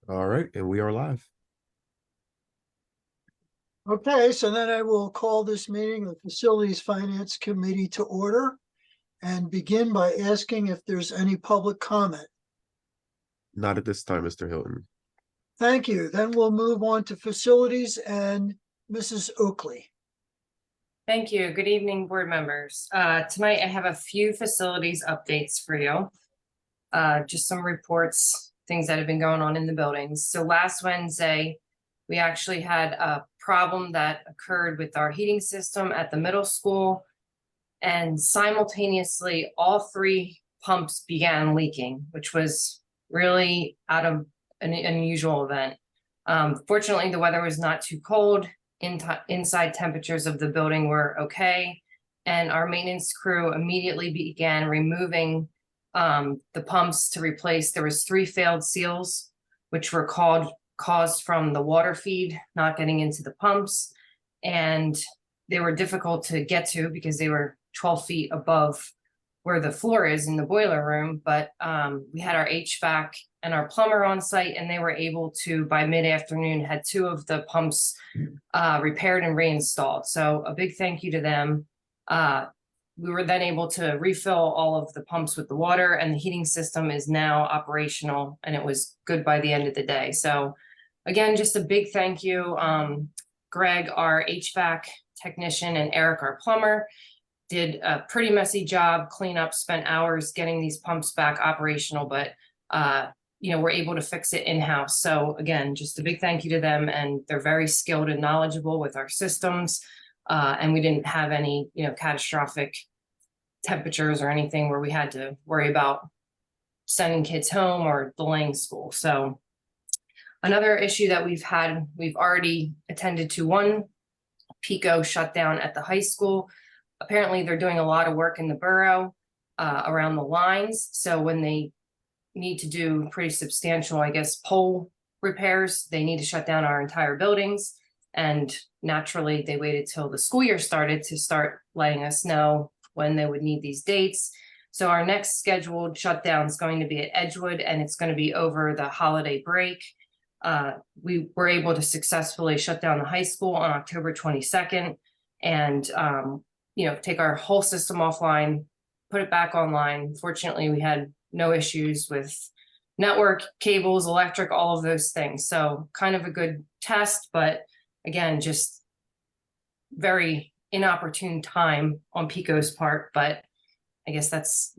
All right, and we are live. Okay, so then I will call this meeting of the Facilities Finance Committee to order and begin by asking if there's any public comment. Not at this time, Mr. Hilton. Thank you. Then we'll move on to facilities and Mrs. Oakley. Thank you. Good evening, board members. Tonight I have a few facilities updates for you. Just some reports, things that have been going on in the buildings. So last Wednesday, we actually had a problem that occurred with our heating system at the middle school. And simultaneously, all three pumps began leaking, which was really out of an unusual event. Fortunately, the weather was not too cold. Inside temperatures of the building were okay, and our maintenance crew immediately began removing the pumps to replace. There was 3 failed seals, which were caused from the water feed not getting into the pumps, and they were difficult to get to because they were 12 feet above where the floor is in the boiler room. But we had our HVAC and our plumber on site, and they were able to, by mid-afternoon, had 2 of the pumps repaired and reinstalled. So a big thank you to them. We were then able to refill all of the pumps with the water, and the heating system is now operational, and it was good by the end of the day. So again, just a big thank you. Greg, our HVAC technician, and Eric, our plumber, did a pretty messy job, cleanup, spent hours getting these pumps back operational, but we're able to fix it in-house. So again, just a big thank you to them, and they're very skilled and knowledgeable with our systems. And we didn't have any, catastrophic temperatures or anything where we had to worry about sending kids home or delaying school. So another issue that we've already attended to one PECO shutdown at the high school. Apparently they're doing a lot of work in the borough around the lines. So when they need to do pretty substantial, pole repairs, they need to shut down our entire buildings. And naturally, they waited till the school year started to start letting us know when they would need these dates. So our next scheduled shutdown is going to be at Edgewood, and it's going to be over the holiday break. We were able to successfully shut down the high school on October 22nd and, take our whole system offline, put it back online. Fortunately, we had no issues with network, cables, electric, all of those things. So kind of a good test, but again, just very inopportune time on PECO's part. But I guess that's,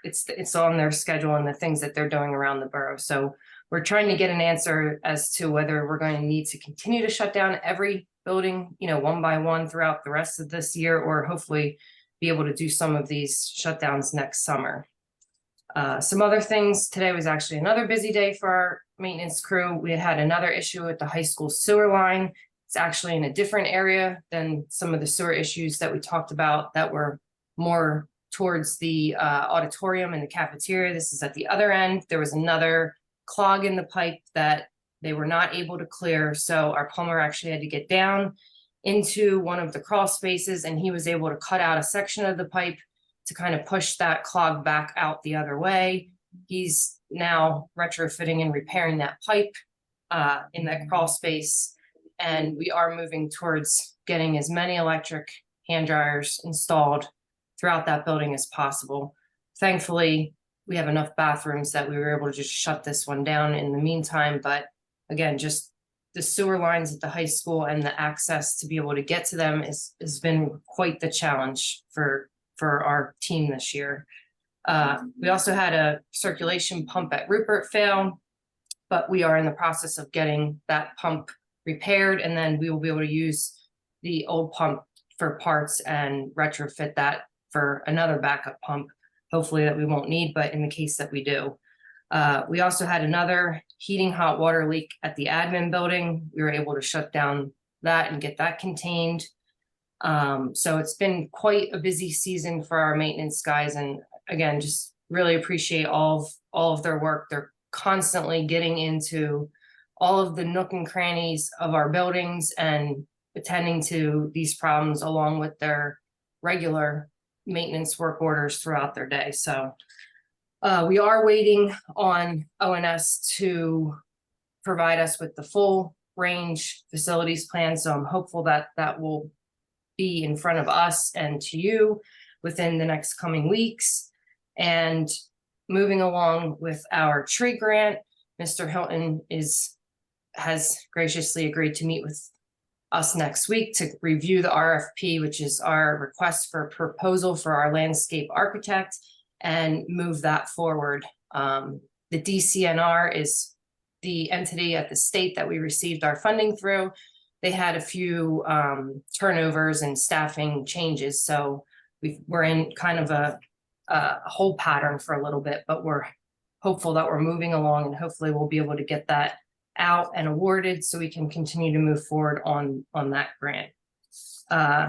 it's on their schedule and the things that they're doing around the borough. So we're trying to get an answer as to whether we're going to need to continue to shut down every building, one by one throughout the rest of this year, or hopefully be able to do some of these shutdowns next summer. Some other things, today was actually another busy day for our maintenance crew. We had another issue with the high school sewer line. It's actually in a different area than some of the sewer issues that we talked about that were more towards the auditorium and the cafeteria. This is at the other end. There was another clog in the pipe that they were not able to clear. So our plumber actually had to get down into one of the crawl spaces, and he was able to cut out a section of the pipe to kind of push that clog back out the other way. He's now retrofitting and repairing that pipe in that crawl space. And we are moving towards getting as many electric hand dryers installed throughout that building as possible. Thankfully, we have enough bathrooms that we were able to just shut this one down in the meantime. But again, just the sewer lines at the high school and the access to be able to get to them has been quite the challenge for our team this year. We also had a circulation pump at Rupert fail, but we are in the process of getting that pump repaired, and then we will be able to use the old pump for parts and retrofit that for another backup pump, hopefully that we won't need, but in the case that we do. We also had another heating hot water leak at the admin building. We were able to shut down that and get that contained. So it's been quite a busy season for our maintenance guys. And again, just really appreciate all of their work. They're constantly getting into all of the nook and crannies of our buildings and attending to these problems along with their regular maintenance work orders throughout their day. So we are waiting on ONS to provide us with the full range facilities plan. So I'm hopeful that that will be in front of us and to you within the next coming weeks. And moving along with our tree grant, Mr. Hilton has graciously agreed to meet with us next week to review the RFP, which is our request for proposal for our landscape architect, and move that forward. The DCNR is the entity at the state that we received our funding through. They had a few turnovers and staffing changes, so we're in kind of a whole pattern for a little bit, but we're hopeful that we're moving along, and hopefully we'll be able to get that out and awarded so we can continue to move forward on that grant.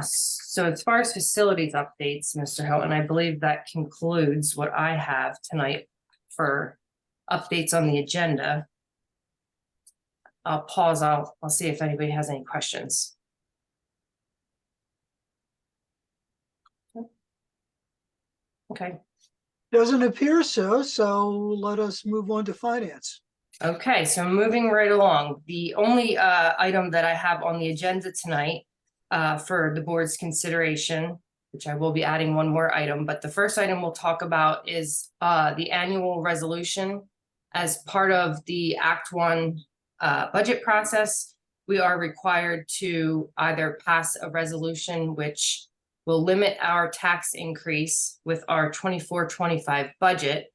So as far as facilities updates, Mr. Hilton, I believe that concludes what I have tonight for updates on the agenda. I'll pause. I'll see if anybody has any questions. Okay. Doesn't appear so, so let us move on to finance. Okay, so moving right along, the only item that I have on the agenda tonight for the board's consideration, which I will be adding one more item, but the first item we'll talk about is the annual resolution. As part of the Act 1 budget process, we are required to either pass a resolution which will limit our tax increase with our 24-25 budget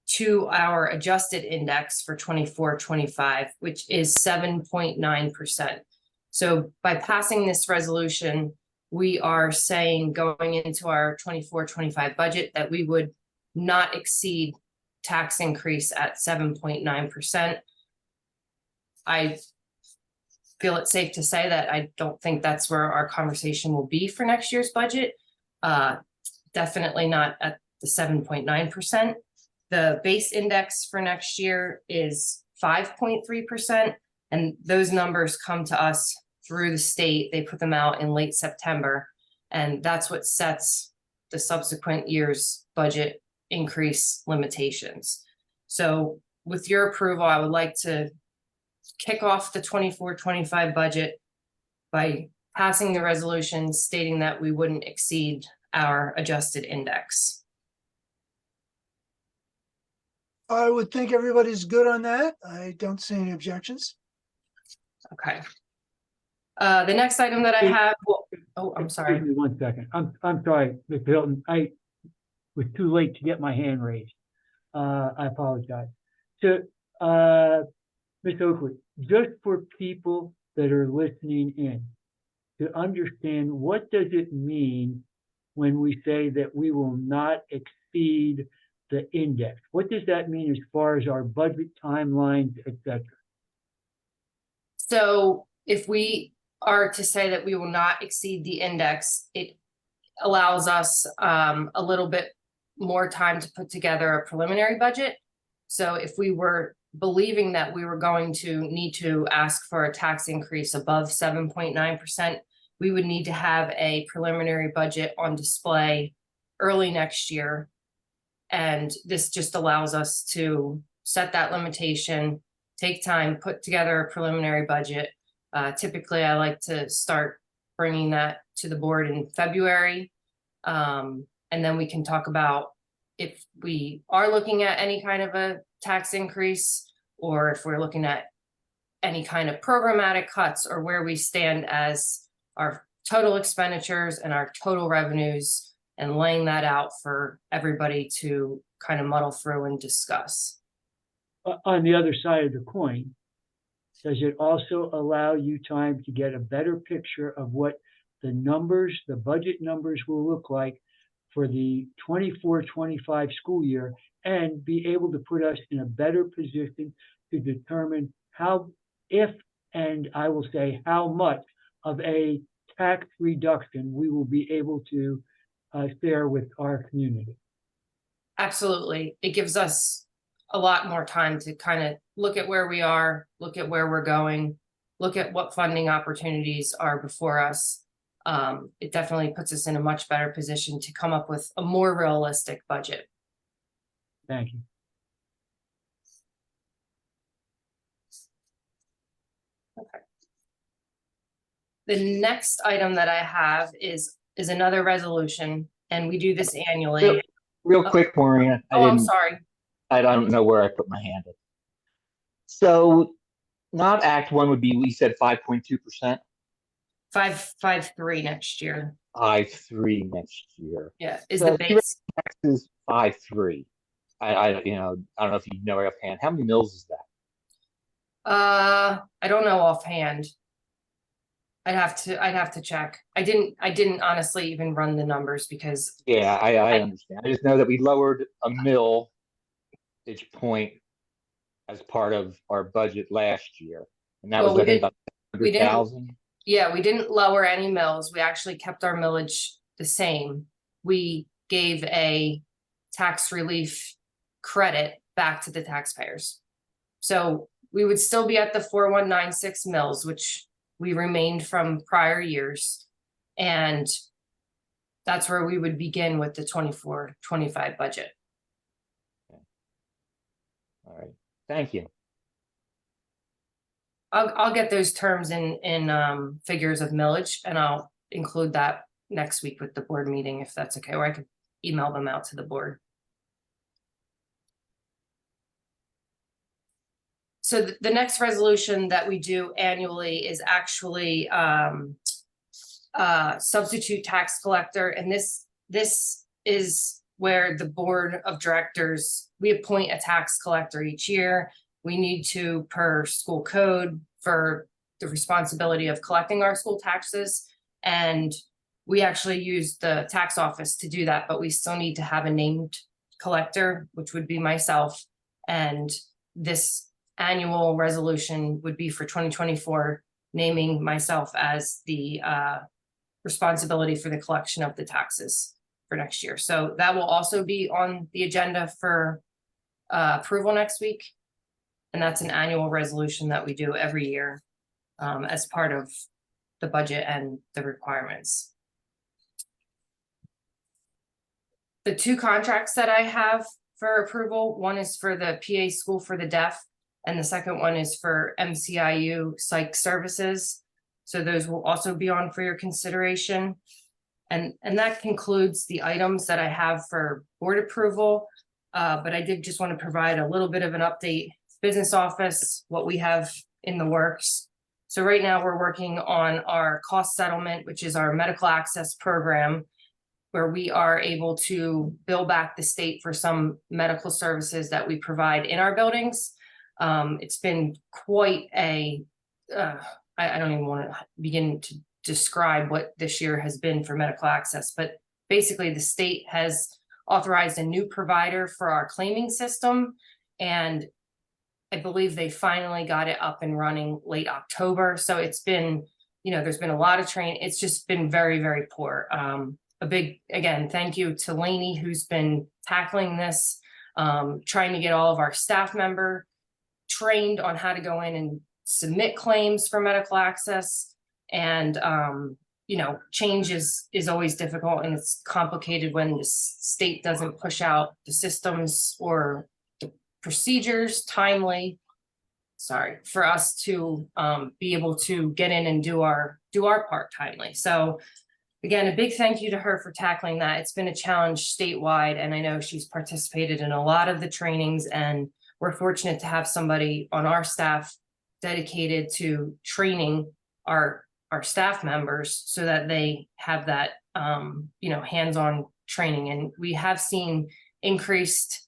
to our adjusted index for 24-25, which is 7.9%. So by passing this resolution, we are saying going into our 24-25 budget that we would not exceed tax increase at 7.9%. I feel it's safe to say that I don't think that's where our conversation will be for next year's budget. Definitely not at the 7.9%. The base index for next year is 5.3%, and those numbers come to us through the state. They put them out in late September, and that's what sets the subsequent year's budget increase limitations. So with your approval, I would like to kick off the 24-25 budget by passing the resolution stating that we wouldn't exceed our adjusted index. I would think everybody's good on that. I don't see any objections. Okay. The next item that I have, oh, I'm sorry. Excuse me 1 second. I'm sorry, Mr. Hilton. I was too late to get my hand raised. I apologize. So, Ms. Oakley, just for people that are listening in to understand, what does it mean when we say that we will not exceed the index? What does that mean as far as our budget timelines, etc.? So if we are to say that we will not exceed the index, it allows us a little bit more time to put together a preliminary budget. So if we were believing that we were going to need to ask for a tax increase above 7.9%, we would need to have a preliminary budget on display early next year. And this just allows us to set that limitation, take time, put together a preliminary budget. Typically, I like to start bringing that to the board in February. And then we can talk about if we are looking at any kind of a tax increase, or if we're looking at any kind of programmatic cuts, or where we stand as our total expenditures and our total revenues, and laying that out for everybody to kind of muddle through and discuss. On the other side of the coin, does it also allow you time to get a better picture of what the numbers, the budget numbers will look like for the 24-25 school year, and be able to put us in a better position to determine how, if, and I will say how much of a tax reduction we will be able to share with our community? Absolutely. It gives us a lot more time to kind of look at where we are, look at where we're going, look at what funding opportunities are before us. It definitely puts us in a much better position to come up with a more realistic budget. Thank you. The next item that I have is another resolution, and we do this annually. Real quick, Maureen, Oh, I'm sorry. I don't know where I put my hand. So not Act One would be, we said 5.2%, 5.53 next year. 5.3 next year. Yeah, is So the base. Taxes 5.3. I don't know if you know right offhand. How many mills is that? I don't know offhand. I'd have to check. I didn't honestly even run the numbers because Yeah, I understand. I just know that we lowered a mill each point as part of our budget last year. And that Well, was, we I think, didn't- about we didn't- 100,000. yeah, we didn't lower any mills. We actually kept our millage the same. We gave a tax relief credit back to the taxpayers. So we would still be at the 4196 mills, which we remained from prior years. And that's where we would begin with the 24-25 budget. All right, thank you. I'll get those terms in figures of millage, and I'll include that next week with the board meeting, if that's okay, or I could email them out to the board. So the next resolution that we do annually is actually substitute tax collector, and this is where the board of directors, we appoint a tax collector each year. We need to, per school code, for the responsibility of collecting our school taxes. And we actually use the tax office to do that, but we still need to have a named collector, which would be myself. And this annual resolution would be for 2024, naming myself as the responsibility for the collection of the taxes for next year. So that will also be on the agenda for approval next week. And that's an annual resolution that we do every year as part of the budget and the requirements. The two contracts that I have for approval, one is for the PA School for the Deaf, and the second one is for MCIU Psych Services. So those will also be on for your consideration. And that concludes the items that I have for board approval. But I did just want to provide a little bit of an update. Business office, what we have in the works. So right now we're working on our cost settlement, which is our medical access program, where we are able to bill back the state for some medical services that we provide in our buildings. It's been quite a, I don't even want to begin to describe what this year has been for medical access, but basically the state has authorized a new provider for our claiming system. And I believe they finally got it up and running late October. So it's been, there's been a lot of training. It's just been very, very poor. A big, again, thank you to Lainey, who's been tackling this, trying to get all of our staff member trained on how to go in and submit claims for medical access. And, change is always difficult, and it's complicated when the state doesn't push out the systems or procedures timely, for us to be able to get in and do our part timely. So again, a big thank you to her for tackling that. It's been a challenge statewide, and I know she's participated in a lot of the trainings, and we're fortunate to have somebody on our staff dedicated to training our staff members so that they have that hands-on training. And we have seen increased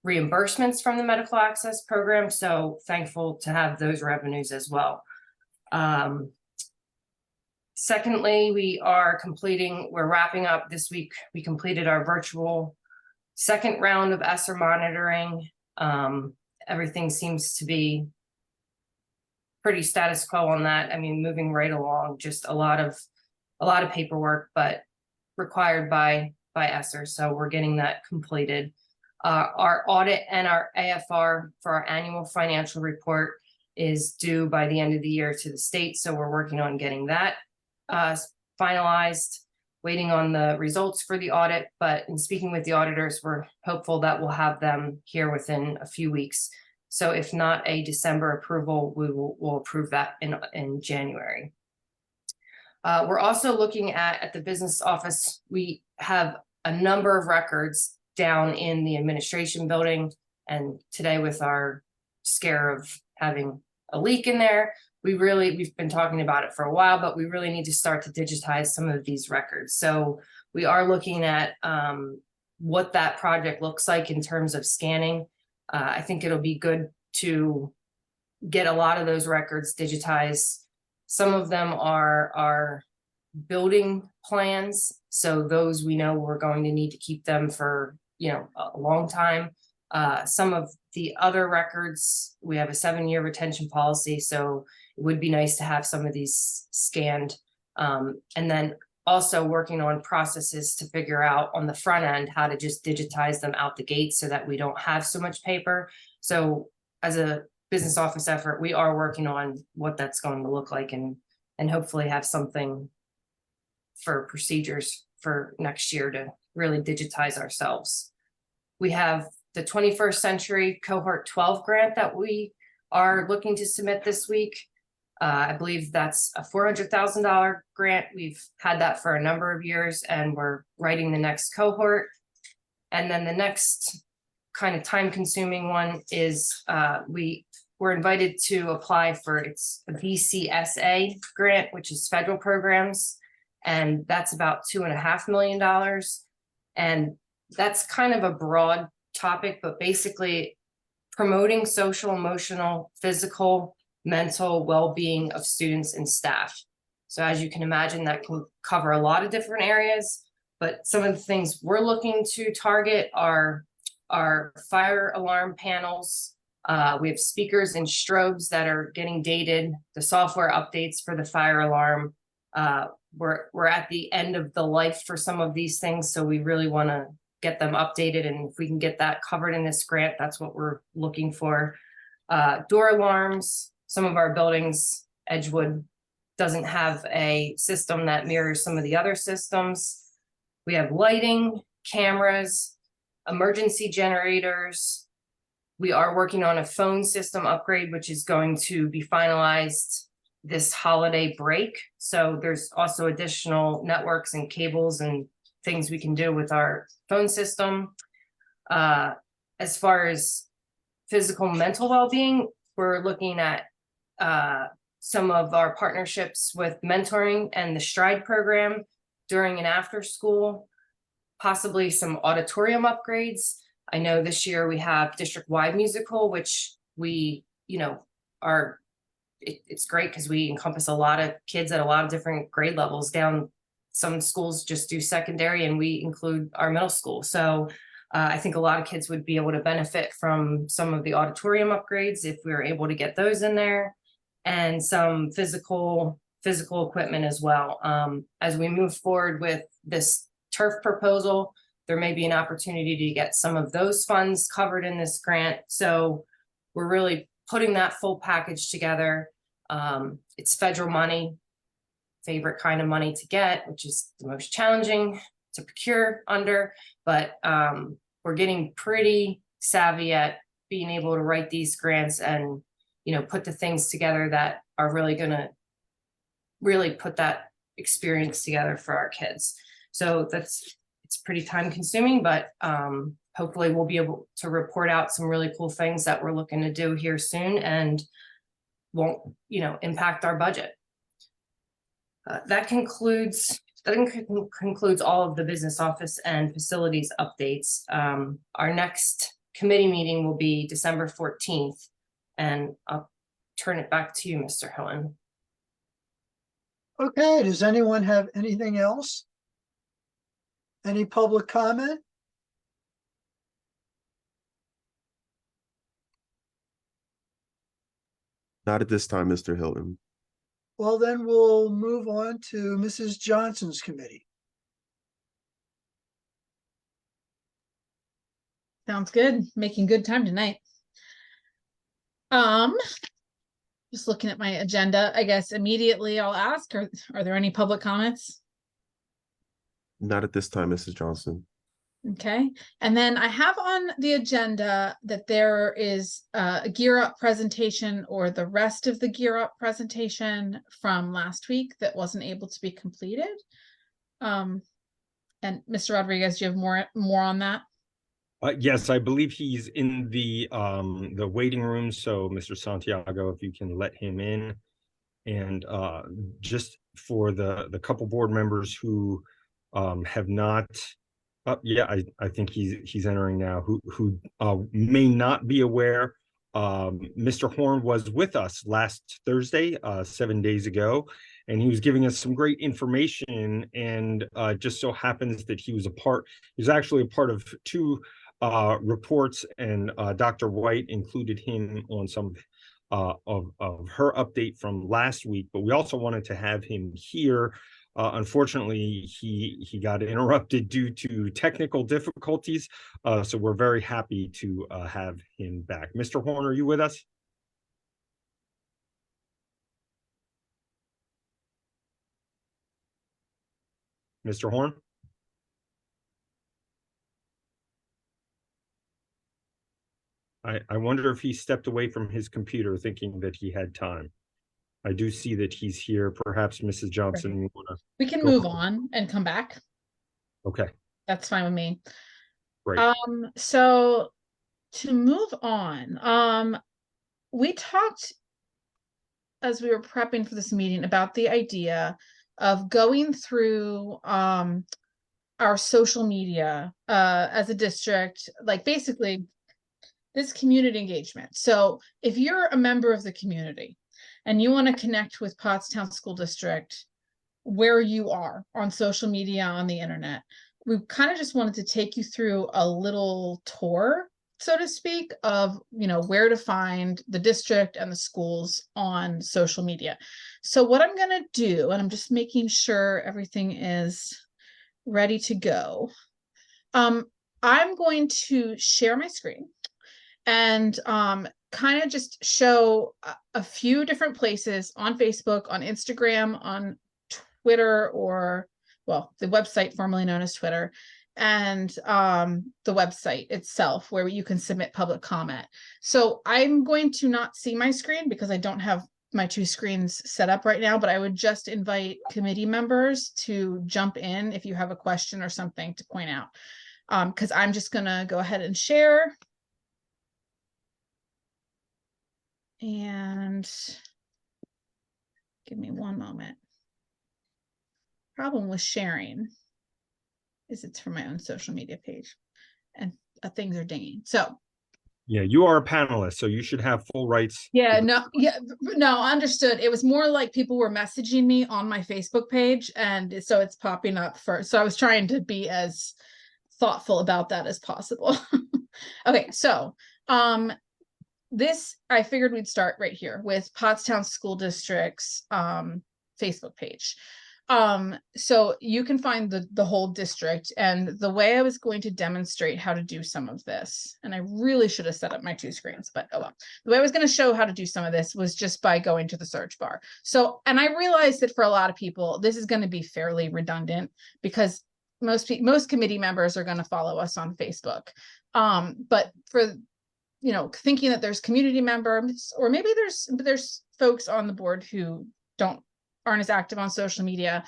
reimbursements from the medical access program. So thankful to have those revenues as well. Secondly, we're wrapping up this week. We completed our virtual second round of ESSER monitoring. Everything seems to be pretty status quo on that. I mean, moving right along, just a lot of paperwork, but required by ESSER. So we're getting that completed. Our audit and our AFR for our annual financial report is due by the end of the year to the state. So we're working on getting that finalized, waiting on the results for the audit. But in speaking with the auditors, we're hopeful that we'll have them here within a few weeks. So if not a December approval, we'll approve that in January. We're also looking at the business office, we have a number of records down in the administration building. And today with our scare of having a leak in there, we've been talking about it for a while, but we really need to start to digitize some of these records. So we are looking at what that project looks like in terms of scanning. I think it'll be good to get a lot of those records digitized. Some of them are building plans, so those we know we're going to need to keep them for, you know, a long time. Some of the other records, we have a 7-year retention policy, so it would be nice to have some of these scanned. And then also working on processes to figure out on the front end how to just digitize them out the gate so that we don't have so much paper. So as a business office effort, we are working on what that's going to look like and hopefully have something for procedures for next year to really digitize ourselves. We have the 21st Century Cohort 12 grant that we are looking to submit this week. I believe that's a $400,000 grant. We've had that for a number of years and we're writing the next cohort. And then the next kind of time consuming one is we were invited to apply for its BCSA grant, which is federal programs. And that's about $2.5 million. And that's kind of a broad topic, but basically promoting social, emotional, physical, mental well-being of students and staff. So as you can imagine, that can cover a lot of different areas, but some of the things we're looking to target are fire alarm panels. We have speakers and strobes that are getting dated, the software updates for the fire alarm. We're at the end of the life for some of these things, so we really want to get them updated, and if we can get that covered in this grant, that's what we're looking for. Door alarms. Some of our buildings, Edgewood doesn't have a system that mirrors some of the other systems. We have lighting, cameras, emergency generators. We are working on a phone system upgrade, which is going to be finalized this holiday break. So there's also additional networks and cables and things we can do with our phone system. As far as physical and mental well-being, we're looking at some of our partnerships with mentoring and the Stride program during and after school, possibly some auditorium upgrades. I know this year we have district-wide musical, which we, you know, it's great because we encompass a lot of kids at a lot of different grade levels down. Some schools just do secondary and we include our middle school. So I think a lot of kids would be able to benefit from some of the auditorium upgrades if we were able to get those in there, and some physical equipment as well. As we move forward with this turf proposal, there may be an opportunity to get some of those funds covered in this grant. So we're really putting that full package together. It's federal money, favorite kind of money to get, which is the most challenging to procure under, but we're getting pretty savvy at being able to write these grants and, you know, put the things together that are really going to really put that experience together for our kids. So it's pretty time consuming, but hopefully we'll be able to report out some really cool things that we're looking to do here soon and won't, you know, impact our budget. That concludes all of the business office and facilities updates. Our next committee meeting will be December 14th, and I'll turn it back to you, Mr. Hilton. Okay, does anyone have anything else? Any public comment? Not at this time, Mr. Hilton. Well, then we'll move on to Mrs. Johnson's committee. Sounds good. Making good time tonight. Just looking at my agenda, I guess immediately I'll ask, are there any public comments? Not at this time, Mrs. Johnson. Okay, and then I have on the agenda that there is a Gear Up presentation or the rest of the Gear Up presentation from last week that wasn't able to be completed. And Mr. Rodriguez, do you have more on that? Yes, I believe he's in the waiting room. So Mr. Santiago, if you can let him in. And just for the couple board members who have not, yeah, I think he's entering now, who may not be aware, Mr. Horn was with us last Thursday, 7 days ago, and he was giving us some great information, and just so happens that he was actually a part of two reports, and Dr. White included him on some of her update from last week, but we also wanted to have him here. Unfortunately, he got interrupted due to technical difficulties, so we're very happy to have him back. Mr. Horn, are you with us? Mr. Horn? I wonder if he stepped away from his computer thinking that he had time. I do see that he's here. Perhaps Mrs. Johnson, you want to? We can Go move ahead. on and come back. Okay, That's fine with me. great. So to move on, we talked as we were prepping for this meeting about the idea of going through our social media as a district, like basically this community engagement. So if you're a member of the community and you want to connect with Pottstown School District where you are on social media, on the internet, we kind of just wanted to take you through a little tour, so to speak, of, you know, where to find the district and the schools on social media. So what I'm going to do, and I'm just making sure everything is ready to go. I'm going to share my screen and kind of just show a few different places on Facebook, on Instagram, on Twitter, or, well, the website formerly known as Twitter, and the website itself where you can submit public comment. So I'm going to not see my screen because I don't have my two screens set up right now, but I would just invite committee members to jump in if you have a question or something to point out, because I'm just going to go ahead and share. And give me one moment. Problem with sharing is it's for my own social media page and things are dinging. So Yeah, you are a panelist, so you should have full rights. yeah, no, understood. It was more like people were messaging me on my Facebook page, and so it's popping up first. So I was trying to be as thoughtful about that as possible. Okay, so this, I figured we'd start right here with Pottstown School District's Facebook page. So you can find the whole district, and the way I was going to demonstrate how to do some of this, and I really should have set up my two screens, but oh well. The way I was going to show how to do some of this was just by going to the search bar. So, and I realized that for a lot of people, this is going to be fairly redundant because most committee members are going to follow us on Facebook. But for, you know, thinking that there's community members, or maybe there's folks on the board who aren't as active on social media,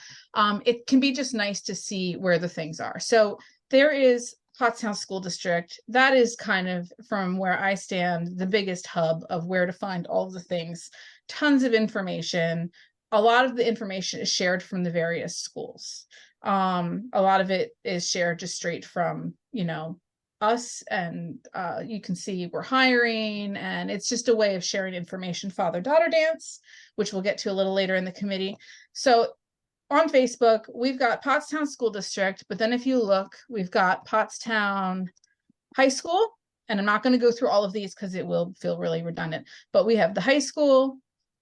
it can be just nice to see where the things are. So there is Pottstown School District. That is kind of, from where I stand, the biggest hub of where to find all of the things. Tons of information. A lot of the information is shared from the various schools. A lot of it is shared just straight from, you know, us, and you can see we're hiring, and it's just a way of sharing information. Father-daughter dance, which we'll get to a little later in the committee. So on Facebook, we've got Pottstown School District, but then if you look, we've got Pottstown High School, and I'm not going to go through all of these because it will feel really redundant, but we have the high school,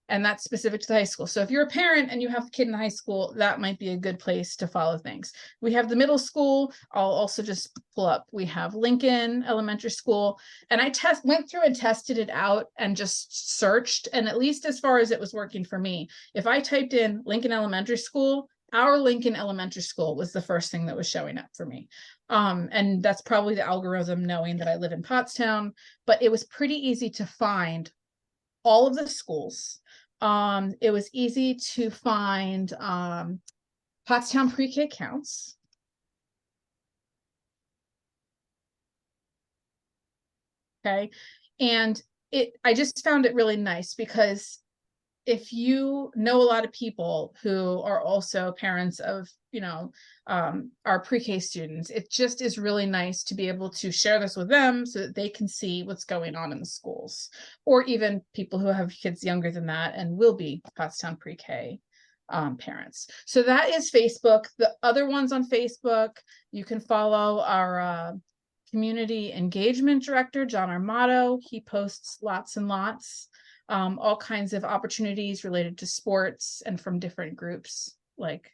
and that's specific to the high school. So if you're a parent and you have a kid in high school, that might be a good place to follow things. We have the middle school. I'll also just pull up. We have Lincoln Elementary School, and I went through and tested it out and just searched. And at least as far as it was working for me, if I typed in Lincoln Elementary School, our Lincoln Elementary School was the first thing that was showing up for me. And that's probably the algorithm knowing that I live in Pottstown, but it was pretty easy to find all of the schools. It was easy to find Pottstown pre-K counts. Okay. And I just found it really nice because if you know a lot of people who are also parents of, our pre-K students, it just is really nice to be able to share this with them so that they can see what's going on in the schools, or even people who have kids younger than that and will be Pottstown pre-K parents. So that is Facebook. The other ones on Facebook, you can follow our community engagement director, John Armato. He posts lots and lots, all kinds of opportunities related to sports and from different groups, like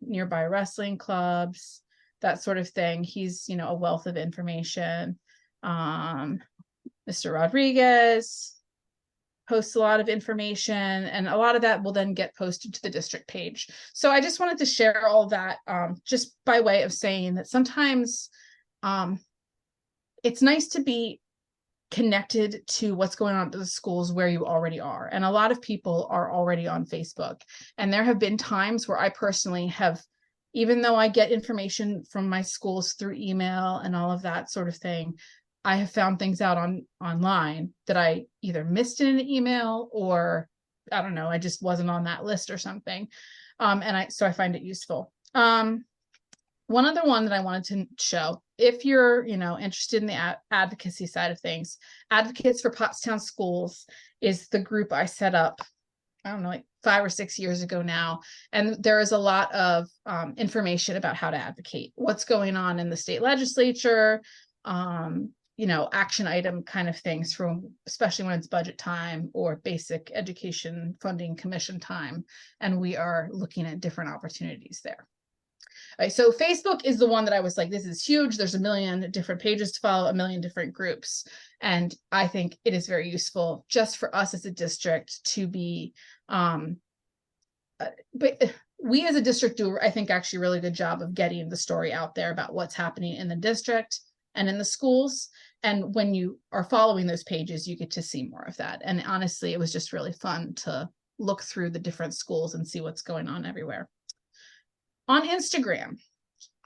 nearby wrestling clubs, that sort of thing. He's, a wealth of information. Mr. Rodriguez posts a lot of information, and a lot of that will then get posted to the district page. So I just wanted to share all that, just by way of saying that sometimes it's nice to be connected to what's going on at the schools where you already are. And a lot of people are already on Facebook. And there have been times where I personally have, even though I get information from my schools through email and all of that sort of thing, I have found things out online that I either missed in an email, or I don't know, I just wasn't on that list or something. So I find it useful. One other one that I wanted to show, if you're, interested in the advocacy side of things, Advocates for Pottstown Schools is the group I set up, I don't know, like 5 or 6 years ago now. And there is a lot of information about how to advocate, what's going on in the state legislature, action item kind of things, from especially when it's budget time or basic education funding commission time. And we are looking at different opportunities there. All right, so Facebook is the one that I was like, this is huge. There's a million different pages to follow, a million different groups. And I think it is very useful just for us as a district to be, but we as a district do, I think, actually a really good job of getting the story out there about what's happening in the district and in the schools. And when you are following those pages, you get to see more of that. And honestly, it was just really fun to look through the different schools and see what's going on everywhere. On Instagram,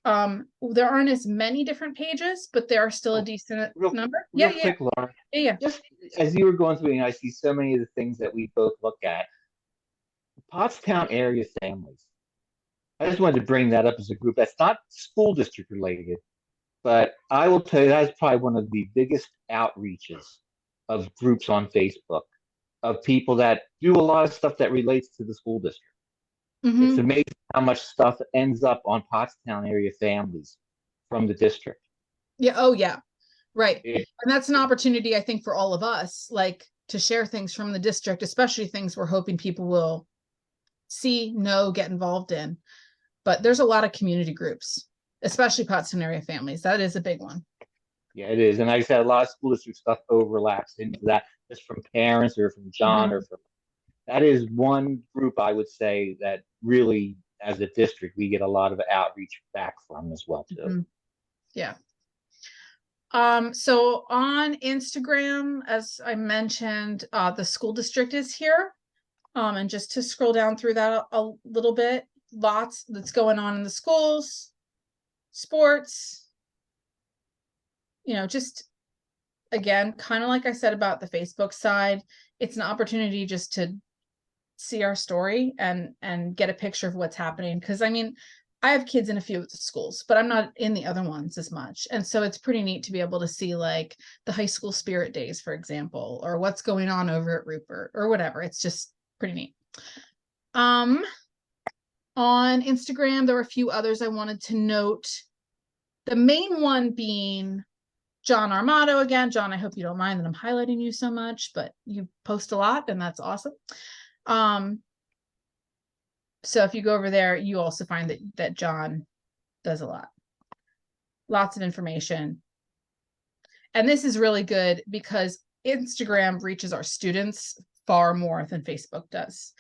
there aren't as many different pages, but there are still a decent number. Real quick, Lauren. Yeah. Just as you were going through, and I see so many of the things that we both look at. Pottstown area families. I just wanted to bring that up as a group that's not school district related, but I will tell you that is probably one of the biggest outreaches of groups on Facebook, of people that do a lot of stuff that relates to the school district. Mm-hmm. It's amazing how much stuff ends up on Pottstown area families from the district. Yeah. Oh, yeah. Right. And that's an opportunity, I think, for all of us, like, to share things from the district, especially things we're hoping people will see, know, get involved in. But there's a lot of community groups, especially Pottstown area families. That is a big one. Yeah, it is. And like I said, a lot of school district stuff overlaps into that, just from parents or from John or from. That is one group I would say that really, as a district, we get a lot of outreach back from as well too. Mm-hmm. Yeah. So on Instagram, as I mentioned, the school district is here. And just to scroll down through that a little bit, lots that's going on in the schools, sports, just again, kind of like I said about the Facebook side, it's an opportunity just to see our story and get a picture of what's happening. Because I mean, I have kids in a few of the schools, but I'm not in the other ones as much. And so it's pretty neat to be able to see, like, the high school spirit days, for example, or what's going on over at Rupert or whatever. It's just pretty neat. On Instagram, there were a few others I wanted to note. The main one being John Armato again. John, I hope you don't mind that I'm highlighting you so much, but you post a lot and that's awesome. So if you go over there, you also find that John does a lot. Lots of information. And this is really good because Instagram reaches our students far more than Facebook does.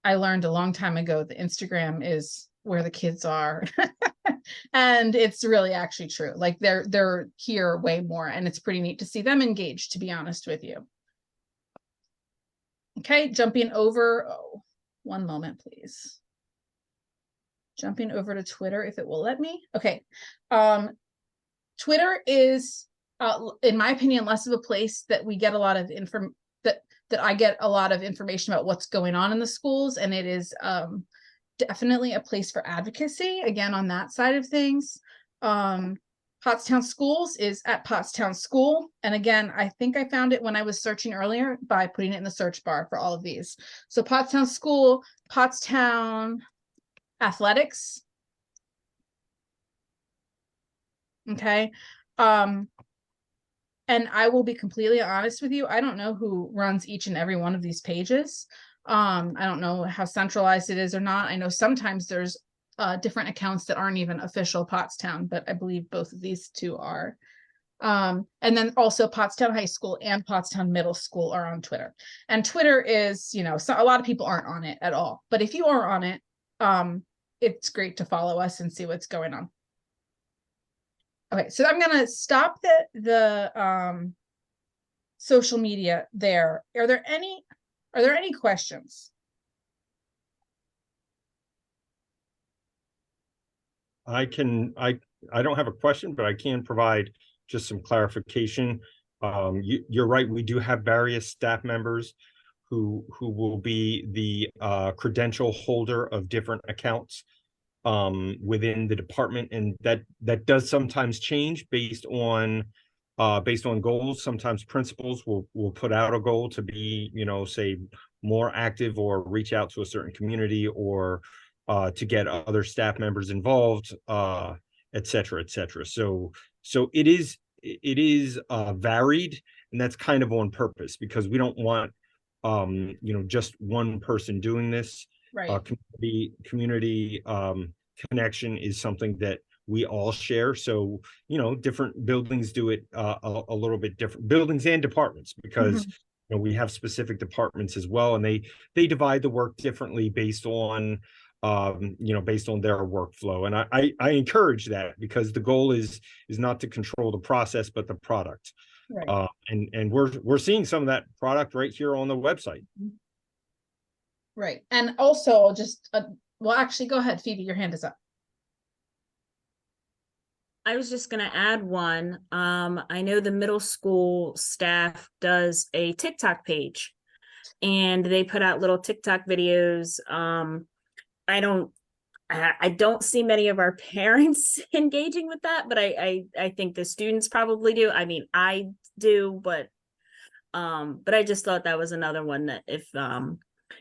I learned a long time ago that Instagram is where the kids are. And it's really actually true. Like they're here way more, and it's pretty neat to see them engaged, to be honest with you. Okay, jumping over, oh, one moment, please. Jumping over to Twitter, if it will let me. Okay. Twitter is, in my opinion, less of a place that we get a lot of that I get a lot of information about what's going on in the schools, and it is definitely a place for advocacy, again, on that side of things. Pottstown Schools is at Pottstown School. And again, I think I found it when I was searching earlier by putting it in the search bar for all of these. So Pottstown School, Pottstown Athletics. Okay. And I will be completely honest with you, I don't know who runs each and every one of these pages. I don't know how centralized it is or not. I know sometimes there's different accounts that aren't even official Pottstown, but I believe both of these two are. And then also Pottstown High School and Pottstown Middle School are on Twitter. And Twitter is, you know, so a lot of people aren't on it at all. But if you are on it, it's great to follow us and see what's going on. Okay, so I'm gonna stop the social media there. Are there any questions? I don't have a question, but I can provide just some clarification. You're right, we do have various staff members who will be the credential holder of different accounts within the department, and that does sometimes change based on goals. Sometimes principals will put out a goal to be, you know, say more active or reach out to a certain community, or to get other staff members involved, et cetera, et cetera. So it is varied, and that's kind of on purpose, because we don't want you know, just one person doing this. Right. Community connection is something that we all share. So, you know, different buildings do it a little bit different, buildings and departments, because you know, we have specific departments as well, and they divide the work differently based on you know, based on their workflow. And I encourage that, because the goal is not to control the process, but the product. Right. And we're seeing some of that product right here on the website. Right. And also just, well, actually, go ahead, Phoebe, your hand is up. I was just going to add one. I know the middle school staff does a TikTok page, and they put out little TikTok videos. I don't see many of our parents engaging with that, but I think the students probably do. I mean, I do, but I just thought that was another one that if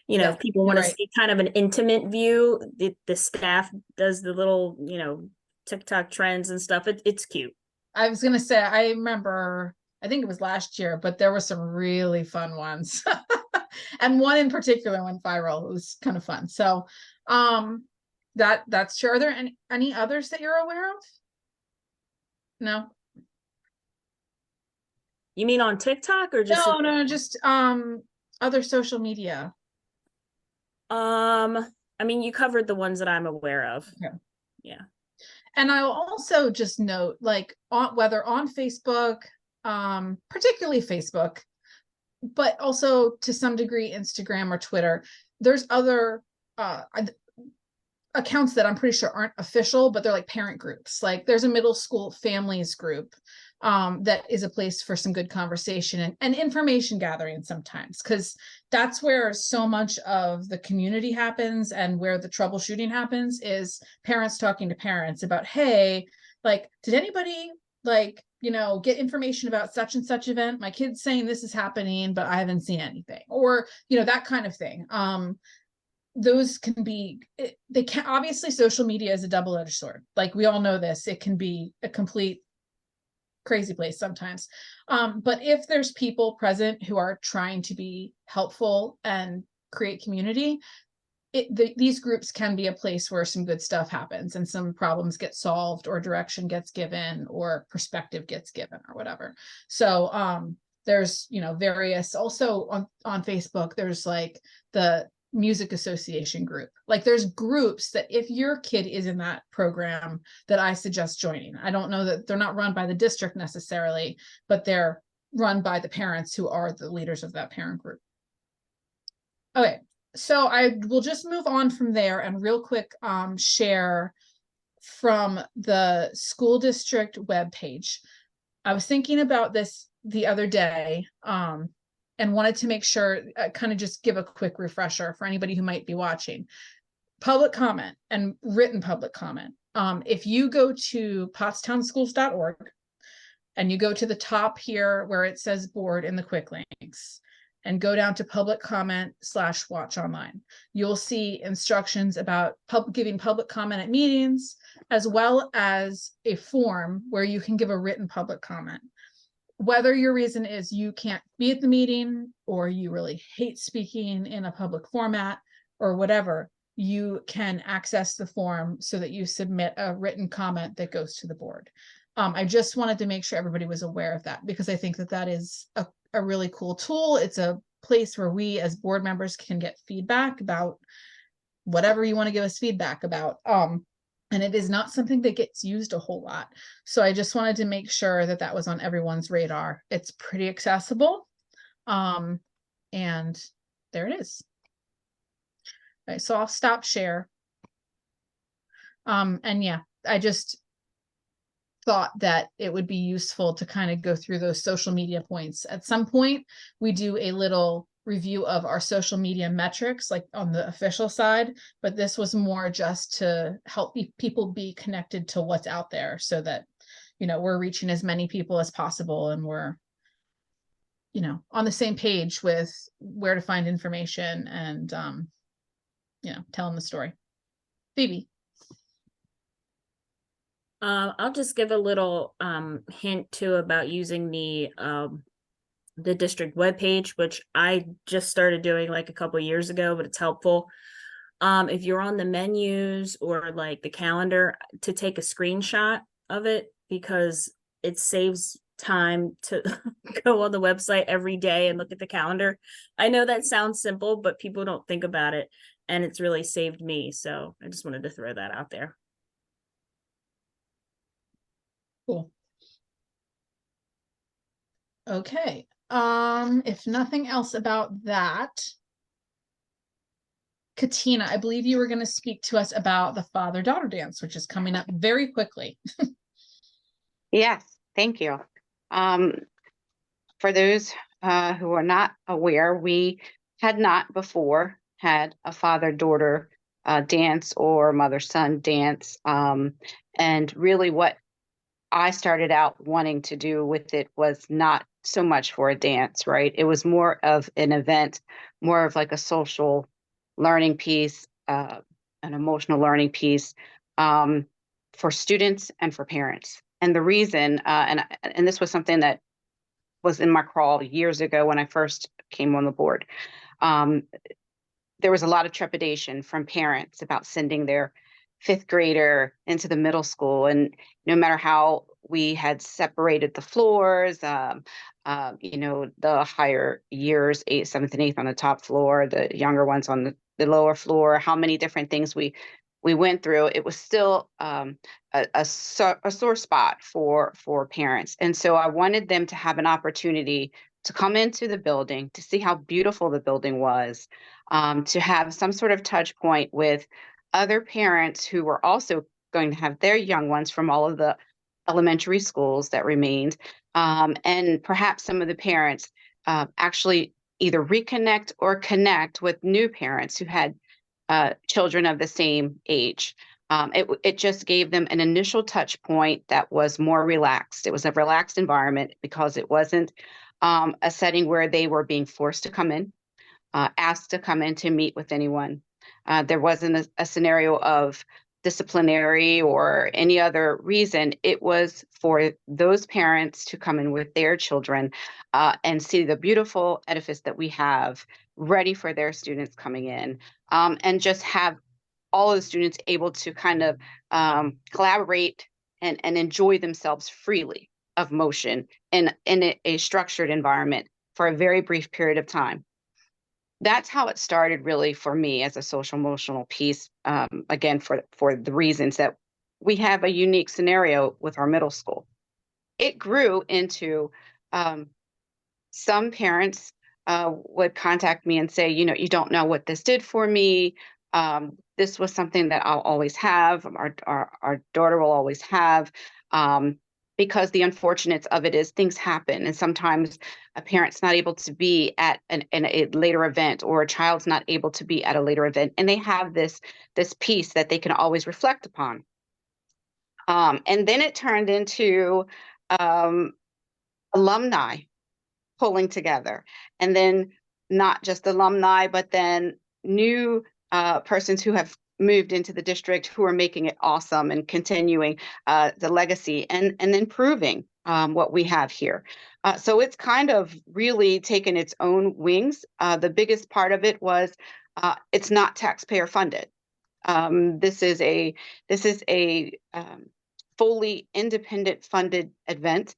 you know, Yeah, if people want you're to right. see kind of an intimate view, the staff does the little, you know, TikTok trends and stuff. It's cute. I was gonna say, I remember, I think it was last year, but there were some really fun ones. And one in particular went viral. It was kind of fun. So that's true. Are there any others that you're aware of? No? You mean on TikTok or just? No, just other social media. I mean, you covered the ones that I'm aware of. Okay. Yeah. And I'll also just note, like, whether on Facebook, particularly Facebook, but also to some degree Instagram or Twitter, there's other accounts that I'm pretty sure aren't official, but they're like parent groups. Like there's a middle school families group that is a place for some good conversation and information gathering sometimes, because that's where so much of the community happens, and where the troubleshooting happens is parents talking to parents about, hey, like, did anybody, like, you know, get information about such and such event? My kid's saying this is happening, but I haven't seen anything, or, you know, that kind of thing. Those can be, they can, obviously social media is a double-edged sword. Like we all know this, it can be a complete crazy place sometimes. But if there's people present who are trying to be helpful and create community, these groups can be a place where some good stuff happens and some problems get solved, or direction gets given, or perspective gets given, or whatever. So there's, you know, various, also on Facebook, there's like the music association group. Like there's groups that if your kid is in that program that I suggest joining. I don't know that they're not run by the district necessarily, but they're run by the parents who are the leaders of that parent group. Okay, so I will just move on from there and real quick share from the school district webpage. I was thinking about this the other day and wanted to make sure, kind of just give a quick refresher for anybody who might be watching. Public comment and written public comment. If you go to pottstownschools.org and you go to the top here where it says board in the quick links and go down to public comment / watch online, you'll see instructions about giving public comment at meetings, as well as a form where you can give a written public comment. Whether your reason is you can't be at the meeting or you really hate speaking in a public format or whatever, you can access the form so that you submit a written comment that goes to the board. I just wanted to make sure everybody was aware of that because I think that that is a really cool tool. It's a place where we as board members can get feedback about whatever you want to give us feedback about. And it is not something that gets used a whole lot. So I just wanted to make sure that that was on everyone's radar. It's pretty accessible. And there it is. All right, so I'll stop share. And yeah, I just thought that it would be useful to kind of go through those social media points. At some point, we do a little review of our social media metrics, like on the official side, but this was more just to help people be connected to what's out there so that, you know, we're reaching as many people as possible and we're, you know, on the same page with where to find information and, you know, telling the story. Phoebe. I'll just give a little hint too about using the district webpage, which I just started doing like a couple years ago, but it's helpful. If you're on the menus or like the calendar, to take a screenshot of it because it saves time to go on the website every day and look at the calendar. I know that sounds simple, but people don't think about it, and it's really saved me. So I just wanted to throw that out there. Cool. Okay. If nothing else about that, Katina, I believe you were going to speak to us about the father-daughter dance, which is coming up very quickly. Yes, thank you. For those who are not aware, we had not before had a father-daughter dance or mother-son dance. And really what I started out wanting to do with it was not so much for a dance, right? It was more of an event, more of like a social learning piece, an emotional learning piece for students and for parents. And the reason, and this was something that was in my crawl years ago when I first came on the board, there was a lot of trepidation from parents about sending their fifth grader into the middle school. And no matter how we had separated the floors, you know, the higher years, 8th, 7th, and 8th on the top floor, the younger ones on the lower floor, how many different things we went through, it was still a sore spot for parents. And so I wanted them to have an opportunity to come into the building, to see how beautiful the building was, to have some sort of touch point with other parents who were also going to have their young ones from all of the elementary schools that remained, and perhaps some of the parents actually either reconnect or connect with new parents who had children of the same age. It just gave them an initial touch point that was more relaxed. It was a relaxed environment because it wasn't a setting where they were being forced to come in, asked to come in to meet with anyone. There wasn't a scenario of disciplinary or any other reason. It was for those parents to come in with their children and see the beautiful edifice that we have ready for their students coming in, and just have all of the students able to kind of collaborate and enjoy themselves freely of motion in a structured environment for a very brief period of time. that's how it started really for me as a social emotional piece. Again, for the reasons that we have a unique scenario with our middle school. It grew into some parents would contact me and say, you know, you don't know what this did for me. This was something that I'll always have. Our daughter will always have. Because the unfortunates of it is things happen, and sometimes a parent's not able to be at a later event, or a child's not able to be at a later event, and they have this piece that they can always reflect upon. And then it turned into alumni pulling together, and then not just alumni, but then new persons who have moved into the district who are making it awesome and continuing the legacy and improving what we have here. So it's kind of really taken its own wings. The biggest part of it was it's not taxpayer funded. This is a fully independent funded event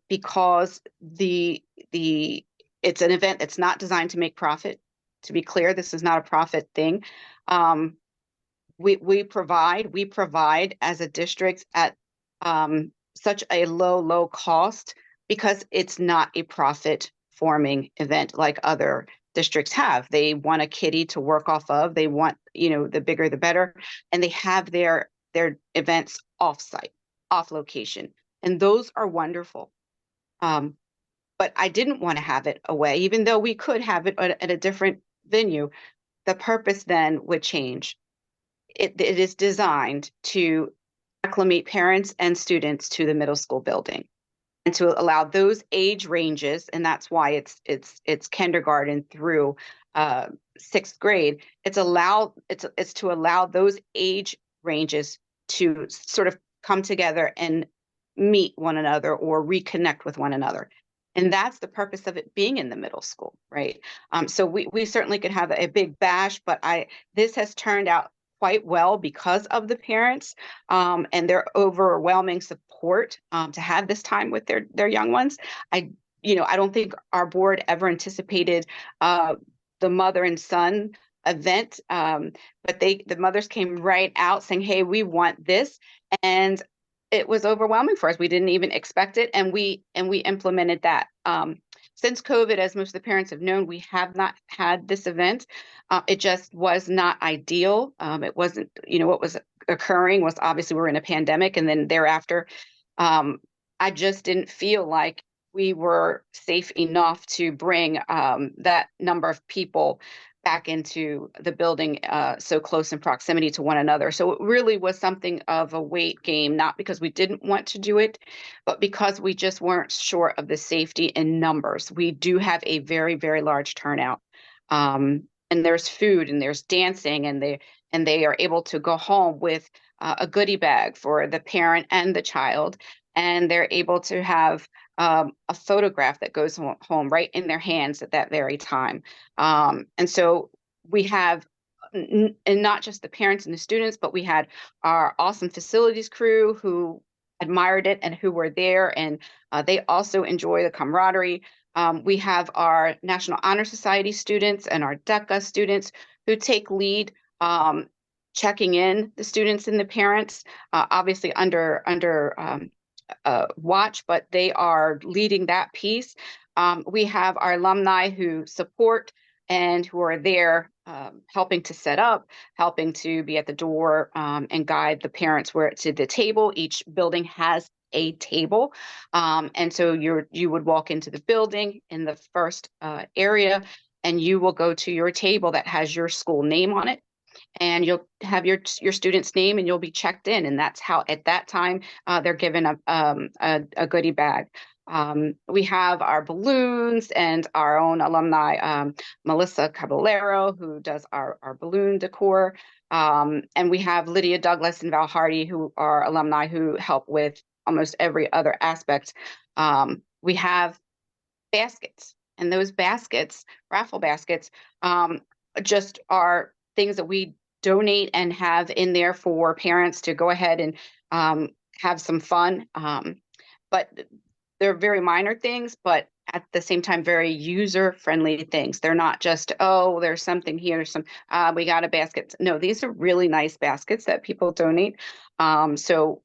because it's an event that's not designed to make profit. To be clear, this is not a profit thing. We provide as a district at such a low cost because it's not a profit forming event like other districts have. They want a kitty to work off of. They want, you know, the bigger the better, and they have their events off site, off location, and those are wonderful. But I didn't want to have it away, even though we could have it at a different venue. The purpose then would change. It is designed to acclimate parents and students to the middle school building, and to allow those age ranges, and that's why it's kindergarten through 6th grade. It's to allow those age ranges to sort of come together and meet one another or reconnect with one another. And that's the purpose of it being in the middle school, right? So we certainly could have a big bash, but this has turned out quite well because of the parents and their overwhelming support to have this time with their young ones. I don't think our board ever anticipated the mother and son event, but the mothers came right out saying, "Hey, we want this," and it was overwhelming for us. We didn't even expect it, and we implemented that. Since COVID, as most of the parents have known, we have not had this event. It just was not ideal. It wasn't, what was occurring was obviously we're in a pandemic, and then thereafter, I just didn't feel like we were safe enough to bring that number of people back into the building so close in proximity to one another. So it really was something of a weight game, not because we didn't want to do it, but because we just weren't sure of the safety in numbers. We do have a very, very large turnout. And there's food and there's dancing, and they are able to go home with a goodie bag for the parent and the child. And they're able to have a photograph that goes home right in their hands at that very time. And so we have, and not just the parents and the students, but we had our awesome facilities crew who admired it and who were there, and they also enjoy the camaraderie. We have our National Honor Society students and our DECA students who take lead, checking in the students and the parents, obviously under watch, but they are leading that piece. We have our alumni who support and who are there helping to set up, helping to be at the door and guide the parents to the table. Each building has a table. And so you would walk into the building in the first area, and you will go to your table that has your school name on it. And you'll have your student's name, and you'll be checked in. And that's how, at that time, they're given a goodie bag. We have our balloons and our own alumni, Melissa Caballero, who does our balloon decor. And we have Lydia Douglas and Val Hardy, who are alumni who help with almost every other aspect. We have baskets, and those baskets, raffle baskets, just are things that we donate and have in there for parents to go ahead and have some fun. But they're very minor things, but at the same time very user-friendly things. They're not just, oh, there's something here, we got a basket. No, these are really nice baskets that people donate. So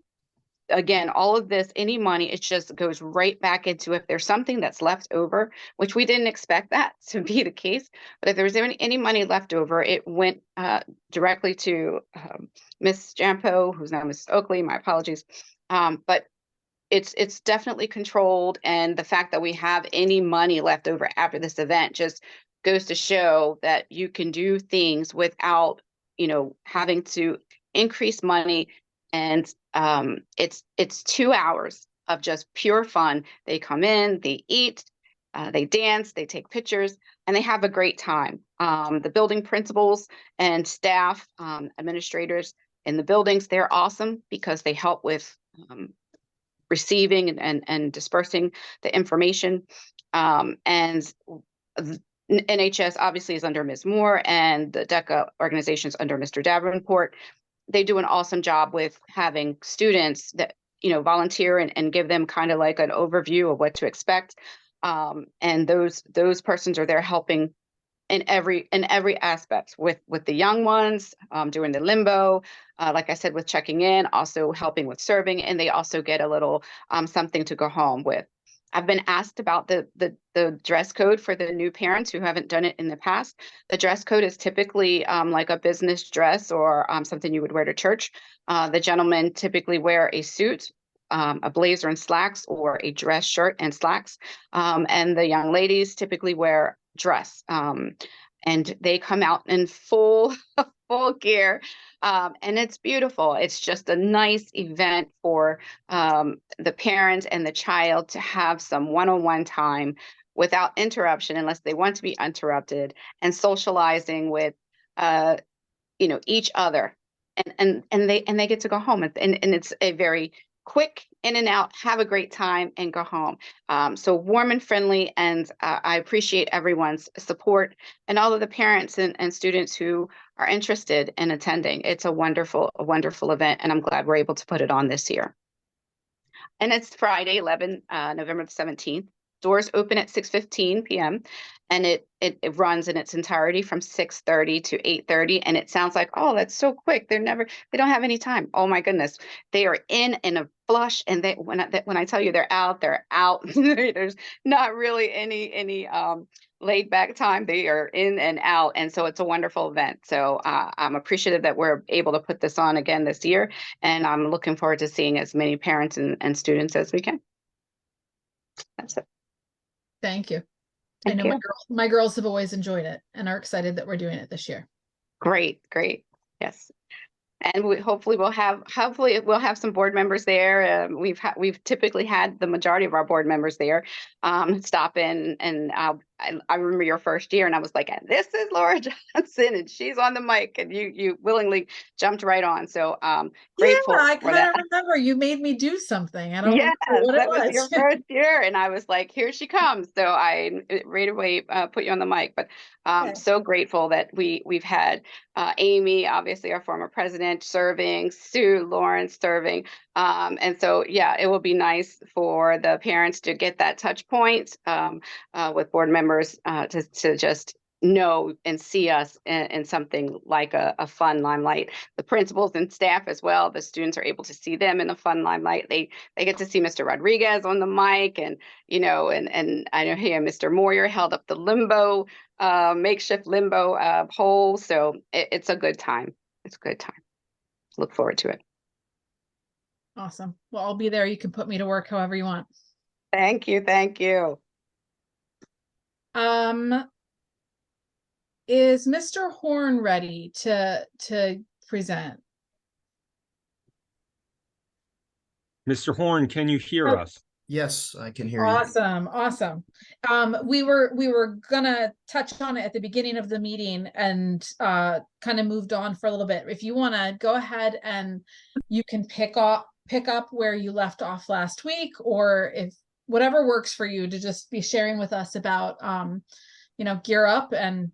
again, all of this, any money, it just goes right back into, if there's something that's left over, which we didn't expect that to be the case, but if there was any money left over, it went directly to Miss Jampo, who's now Miss Oakley, my apologies. But it's definitely controlled, and the fact that we have any money left over after this event just goes to show that you can do things without, having to increase money. And it's 2 hours of just pure fun. They come in, they eat, they dance, they take pictures, and they have a great time. The building principals and staff, administrators in the buildings, they're awesome because they help with receiving and dispersing the information. And NHS obviously is under Ms. Moore, and the DECA organization is under Mr. Davenport. They do an awesome job with having students that, volunteer and give them kind of like an overview of what to expect. And those persons are there helping in every aspect with the young ones, doing the limbo, like I said, with checking in, also helping with serving, and they also get a little something to go home with. I've been asked about the dress code for the new parents who haven't done it in the past. The dress code is typically like a business dress or something you would wear to church. The gentlemen typically wear a suit, a blazer and slacks, or a dress shirt and slacks. And the young ladies typically wear dress. And they come out in full gear. And it's beautiful. It's just a nice event for the parent and the child to have some one-on-one time without interruption, unless they want to be interrupted, and socializing with each other. And they get to go home, and it's a very quick in and out, have a great time, and go home. So warm and friendly, and I appreciate everyone's support and all of the parents and students who are interested in attending. It's a wonderful event, and I'm glad we're able to put it on this year. And it's Friday, November the 17th. Doors open at 6:15 p.m. and it runs in its entirety from 6:30 to 8:30. And it sounds like, oh, that's so quick. They don't have any time. Oh my goodness. They are in a flush, and when I tell you they're out, they're out. There's not really any laid back time. They are in and out. And so it's a wonderful event. So I'm appreciative that we're able to put this on again this year. And I'm looking forward to seeing as many parents and students as we can. That's it. Thank you. Thank I know you. my girls have always enjoyed it and are excited that we're doing it this year. Great. Yes. And hopefully we'll have some board members there. We've typically had the majority of our board members there stop in, and I remember your first year, and I was like, this is Laura Johnson, and she's on the mic, and you willingly jumped right on. So grateful. Yeah, I for that. kind of remember you made me do something. I don't Yes, remember what that it was your first year, and I was like, here she comes. So I right away put you on the mic, but Okay. so grateful that we've had Amy, obviously our former president, serving, Sue Lawrence serving. And so, yeah, it will be nice for the parents to get that touch point with board members to just know and see us in something like a fun limelight. The principals and staff as well, the students are able to see them in a fun limelight. They get to see Mr. Rodriguez on the mic, and and I know here Mr. Moyer held up the limbo, makeshift limbo pole. So it's a good time. It's a good time. Look forward to it. Awesome. Well, I'll be there. You can put me to work however you want. Thank you. Is Mr. Horn ready to present? Mr. Horn, can you hear us? Yes, I can hear you. Awesome. We were gonna touch on it at the beginning of the meeting and kind of moved on for a little bit. If you want to go ahead, and you can pick up where you left off last week, or if whatever works for you, to just be sharing with us about Gear Up and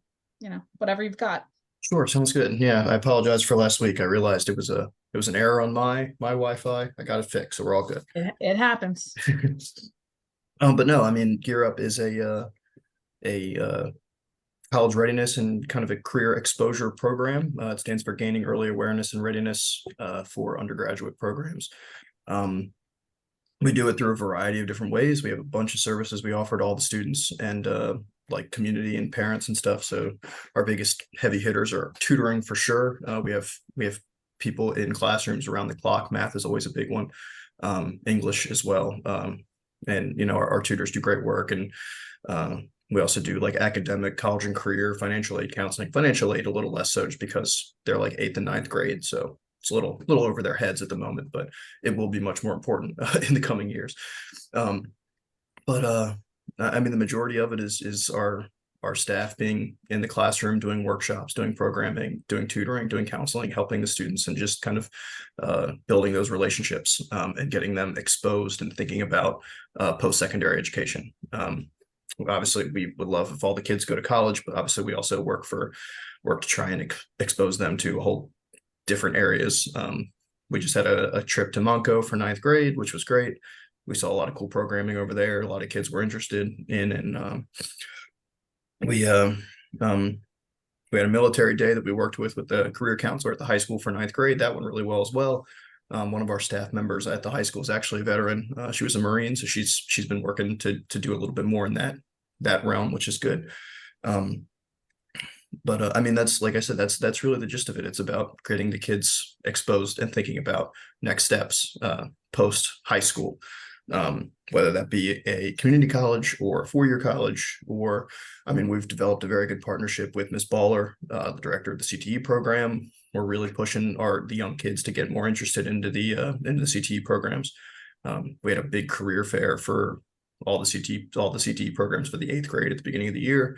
whatever you've got. Sure, sounds good. Yeah, I apologize for last week. I realized it was an error on my Wi-Fi. I got it fixed, so we're all good. It happens. But no, I mean, Gear Up is a college readiness and kind of a career exposure program. It stands for Gaining Early Awareness and Readiness for Undergraduate Programs. We do it through a variety of different ways. We have a bunch of services we offer to all the students and like community and parents and stuff. So our biggest heavy hitters are tutoring for sure. We have people in classrooms around the clock. Math is always a big one. English as well. And you know, our tutors do great work. And we also do like academic, college and career, financial aid counseling. Financial aid a little less so just because they're like 8th and 9th grade. So it's a little over their heads at the moment, but it will be much more important in the coming years. I mean, the majority of it is our staff being in the classroom, doing workshops, doing programming, doing tutoring, doing counseling, helping the students, and just kind of building those relationships and getting them exposed and thinking about post-secondary education. Obviously, we would love if all the kids go to college, but obviously we also work to try and expose them to a whole different areas. We just had a trip to Monco for 9th grade, which was great. We saw a lot of cool programming over there. A lot of kids were interested in, and we had a military day that we worked with the career counselor at the high school for 9th grade. That went really well as well. One of our staff members at the high school is actually a veteran. She was a Marine, so she's been working to do a little bit more in that realm, which is good. I mean, that's, like I said, that's really the gist of it. It's about getting the kids exposed and thinking about next steps post high school, whether that be a community college or a 4-year college, or, I mean, we've developed a very good partnership with Ms. Baller, the director of the CTE program. We're really pushing the young kids to get more interested into the CTE programs. We had a big career fair for all the CTE programs for the 8th grade at the beginning of the year.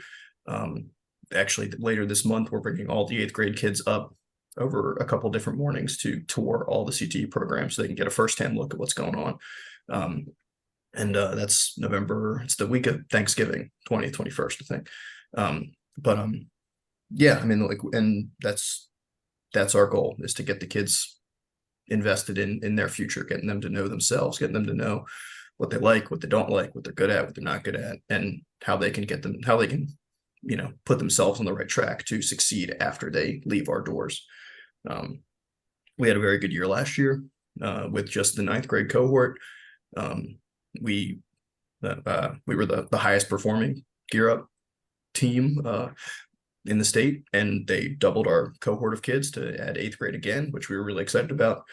Actually, later this month, we're bringing all the 8th grade kids up over a couple different mornings to tour all the CTE programs so they can get a firsthand look at what's going on. That's November. It's the week of Thanksgiving, 20th, 21st, I think. Yeah, I mean, like, and that's our goal, is to get the kids invested in their future, getting them to know themselves, getting them to know what they like, what they don't like, what they're good at, what they're not good at, and how they can you know, put themselves on the right track to succeed after they leave our doors. We had a very good year last year with just the 9th grade cohort. We were the highest performing Gear Up team in the state, and they doubled our cohort of kids to add 8th grade again, which we were really excited about.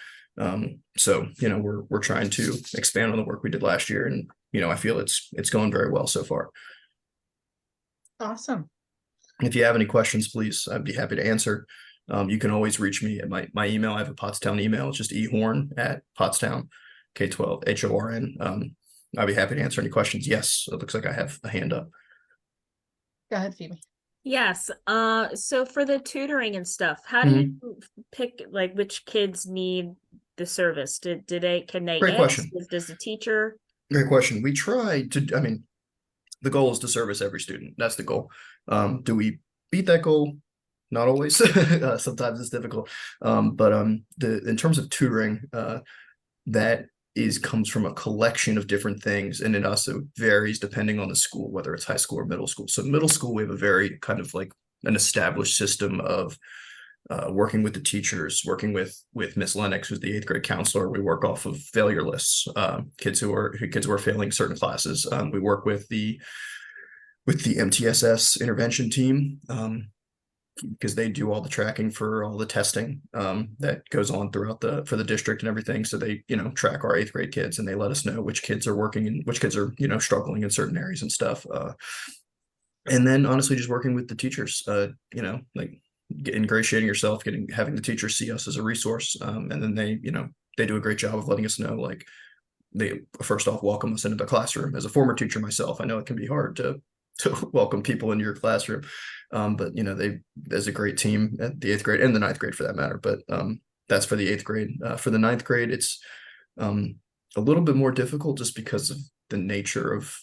So, you know, we're trying to expand on the work we did last year, and, you know, I feel it's going very well so far. Awesome. If you have any questions, please, I'd be happy to answer. You can always reach me at my email. I have a Pottstown email. It's just ehorn@Pottstown, K12 HORN. I'd be happy to answer any questions. Yes, it looks like I have a hand up. Go ahead, Phoebe. Yes. So for the tutoring and stuff, how do you pick like which kids need the service? Can they Great ask? question. Does the teacher? Great question. We try to, I mean, the goal is to service every student. That's the goal. Do we beat that goal? Not always. Sometimes it's difficult. In terms of tutoring, that comes from a collection of different things, and it also varies depending on the school, whether it's high school or middle school. So middle school, we have a very kind of like an established system of working with the teachers, working with Miss Lennox, who's the 8th grade counselor. We work off of failure lists, kids who are failing certain classes. We work with the MTSS intervention team, because they do all the tracking for all the testing that goes on for the district and everything. So they, you know, track our 8th grade kids, and they let us know which kids are working and which kids are, you know, struggling in certain areas and stuff. And then honestly, just working with the teachers, you know, like ingratiating yourself, having the teachers see us as a resource. And then they, you know, they do a great job of letting us know, like, they first off welcome us into the classroom. As a former teacher myself, I know it can be hard to welcome people into your classroom. But you know, there's a great team at the 8th grade and the 9th grade for that matter. But that's for the 8th grade. For the 9th grade, it's a little bit more difficult just because of the nature of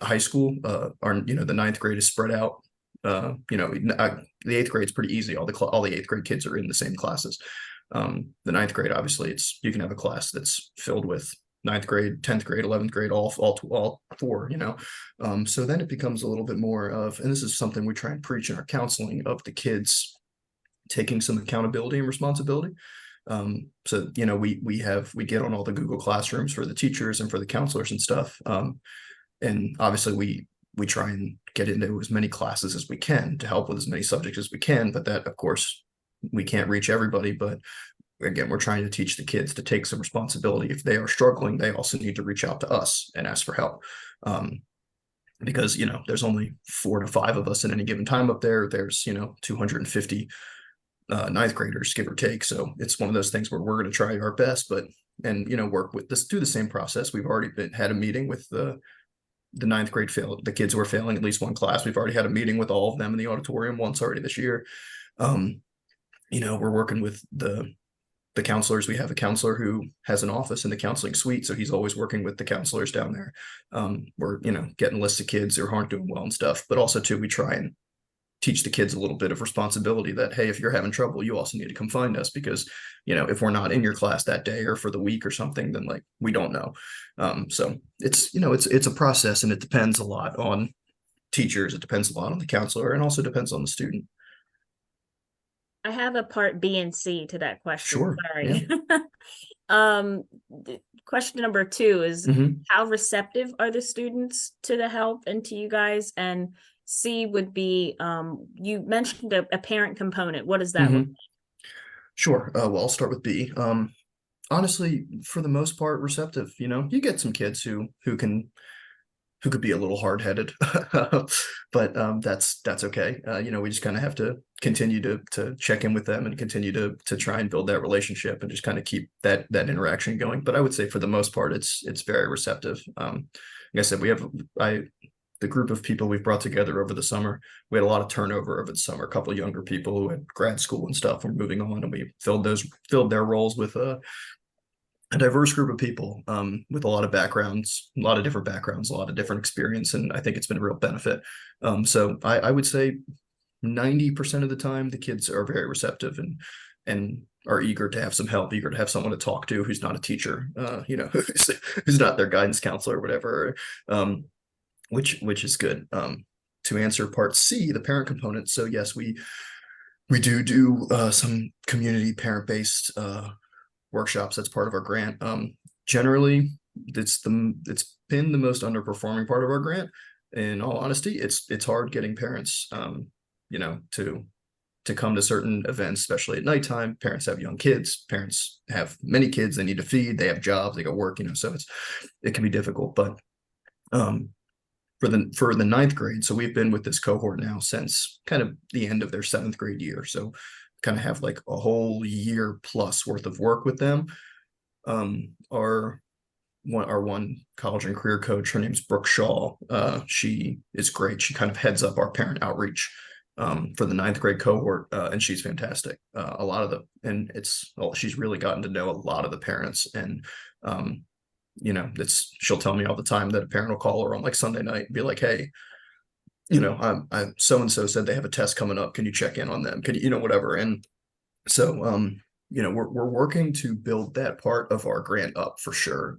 high school. You know, the 9th grade is spread out. You know, the 8th grade is pretty easy. All the 8th grade kids are in the same classes. The 9th grade, obviously, you can have a class that's filled with ninth grade, 10th grade, 11th grade, all four, you know. So then it becomes a little bit more of, and this is something we try and preach in our counseling, of the kids taking some accountability and responsibility. So, you know, we get on all the Google Classrooms for the teachers and for the counselors and stuff. And obviously we try and get into as many classes as we can to help with as many subjects as we can, but that, of course, we can't reach everybody. But again, we're trying to teach the kids to take some responsibility. If they are struggling, they also need to reach out to us and ask for help. Because, you know, there's only 4 to 5 of us at any given time up there. There's, you know, 250 ninth graders, give or take. So it's one of those things where we're going to try our best, but, and, you know, work with this, do the same process. We've already had a meeting with the ninth grade the kids who are failing at least one class. We've already had a meeting with all of them in the auditorium once already this year. You know, we're working with the counselors. We have a counselor who has an office in the counseling suite, so he's always working with the counselors down there. We're, you know, getting lists of kids who aren't doing well and stuff, but also too, we try and teach the kids a little bit of responsibility that, hey, if you're having trouble, you also need to come find us, because, you know, if we're not in your class that day or for the week or something, then like, we don't know. So it's, you know, it's a process, and it depends a lot on teachers. It depends a lot on the counselor, and also depends on the student. I have a part B and C to that question. Sure, Sorry. Question number 2 is, how receptive are the students to the help and to you guys? And C would be, you mentioned a parent component. What does that look like? Sure. Well, I'll start with B. Honestly, for the most part, receptive. You know, you get some kids who could be a little hard-headed, but that's okay. You know, we just kind of have to continue to check in with them and continue to try and build that relationship and just kind of keep that interaction going. But I would say for the most part, it's very receptive. Like I said, we have the group of people we've brought together over the summer. We had a lot of turnover over the summer. A couple of younger people who had grad school and stuff were moving on, and we filled their roles with a diverse group of people, with a lot of backgrounds, a lot of different backgrounds, a lot of different experience. And I think it's been a real benefit. So I would say 90% of the time, the kids are very receptive and are eager to have some help, eager to have someone to talk to who's not a teacher, you know, who's not their guidance counselor or whatever, which is good. To answer part C, the parent component. So yes, we do some community parent-based workshops. That's part of our grant. Generally, it's been the most underperforming part of our grant. In all honesty, it's hard getting parents, you know, to come to certain events, especially at nighttime. Parents have young kids. Parents have many kids they need to feed. They have jobs. They go work. You know, so it can be difficult. But for the ninth grade, so we've been with this cohort now since kind of the end of their 7th grade year. So kind of have like a whole year plus worth of work with them. Our one college and career coach, her name's Brooke Shaw. She is great. She kind of heads up our parent outreach for the 9th grade cohort, and she's fantastic. She's really gotten to know a lot of the parents, and you know, she'll tell me all the time that a parent will call her on like Sunday night and be like, hey, you know, I so-and-so said they have a test coming up. Can you check in on them? Can you know, whatever. And so, you know, we're working to build that part of our grant up for sure.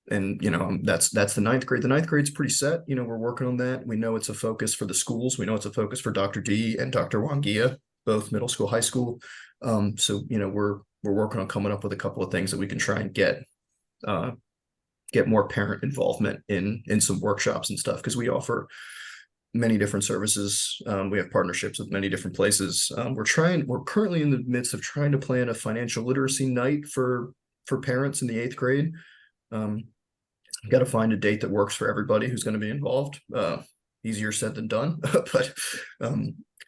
And, you know, that's the 9th grade. The 9th grade's pretty set. You know, we're working on that. We know it's a focus for the schools. We know it's a focus for Dr. D and Dr. Wangia, both middle school, high school. So, you know, we're working on coming up with a couple of things that we can try and get more parent involvement in some workshops and stuff, because we offer many different services. We have partnerships with many different places. We're currently in the midst of trying to plan a financial literacy night for parents in the 8th grade. Got to find a date that works for everybody who's going to be involved. Easier said than done, but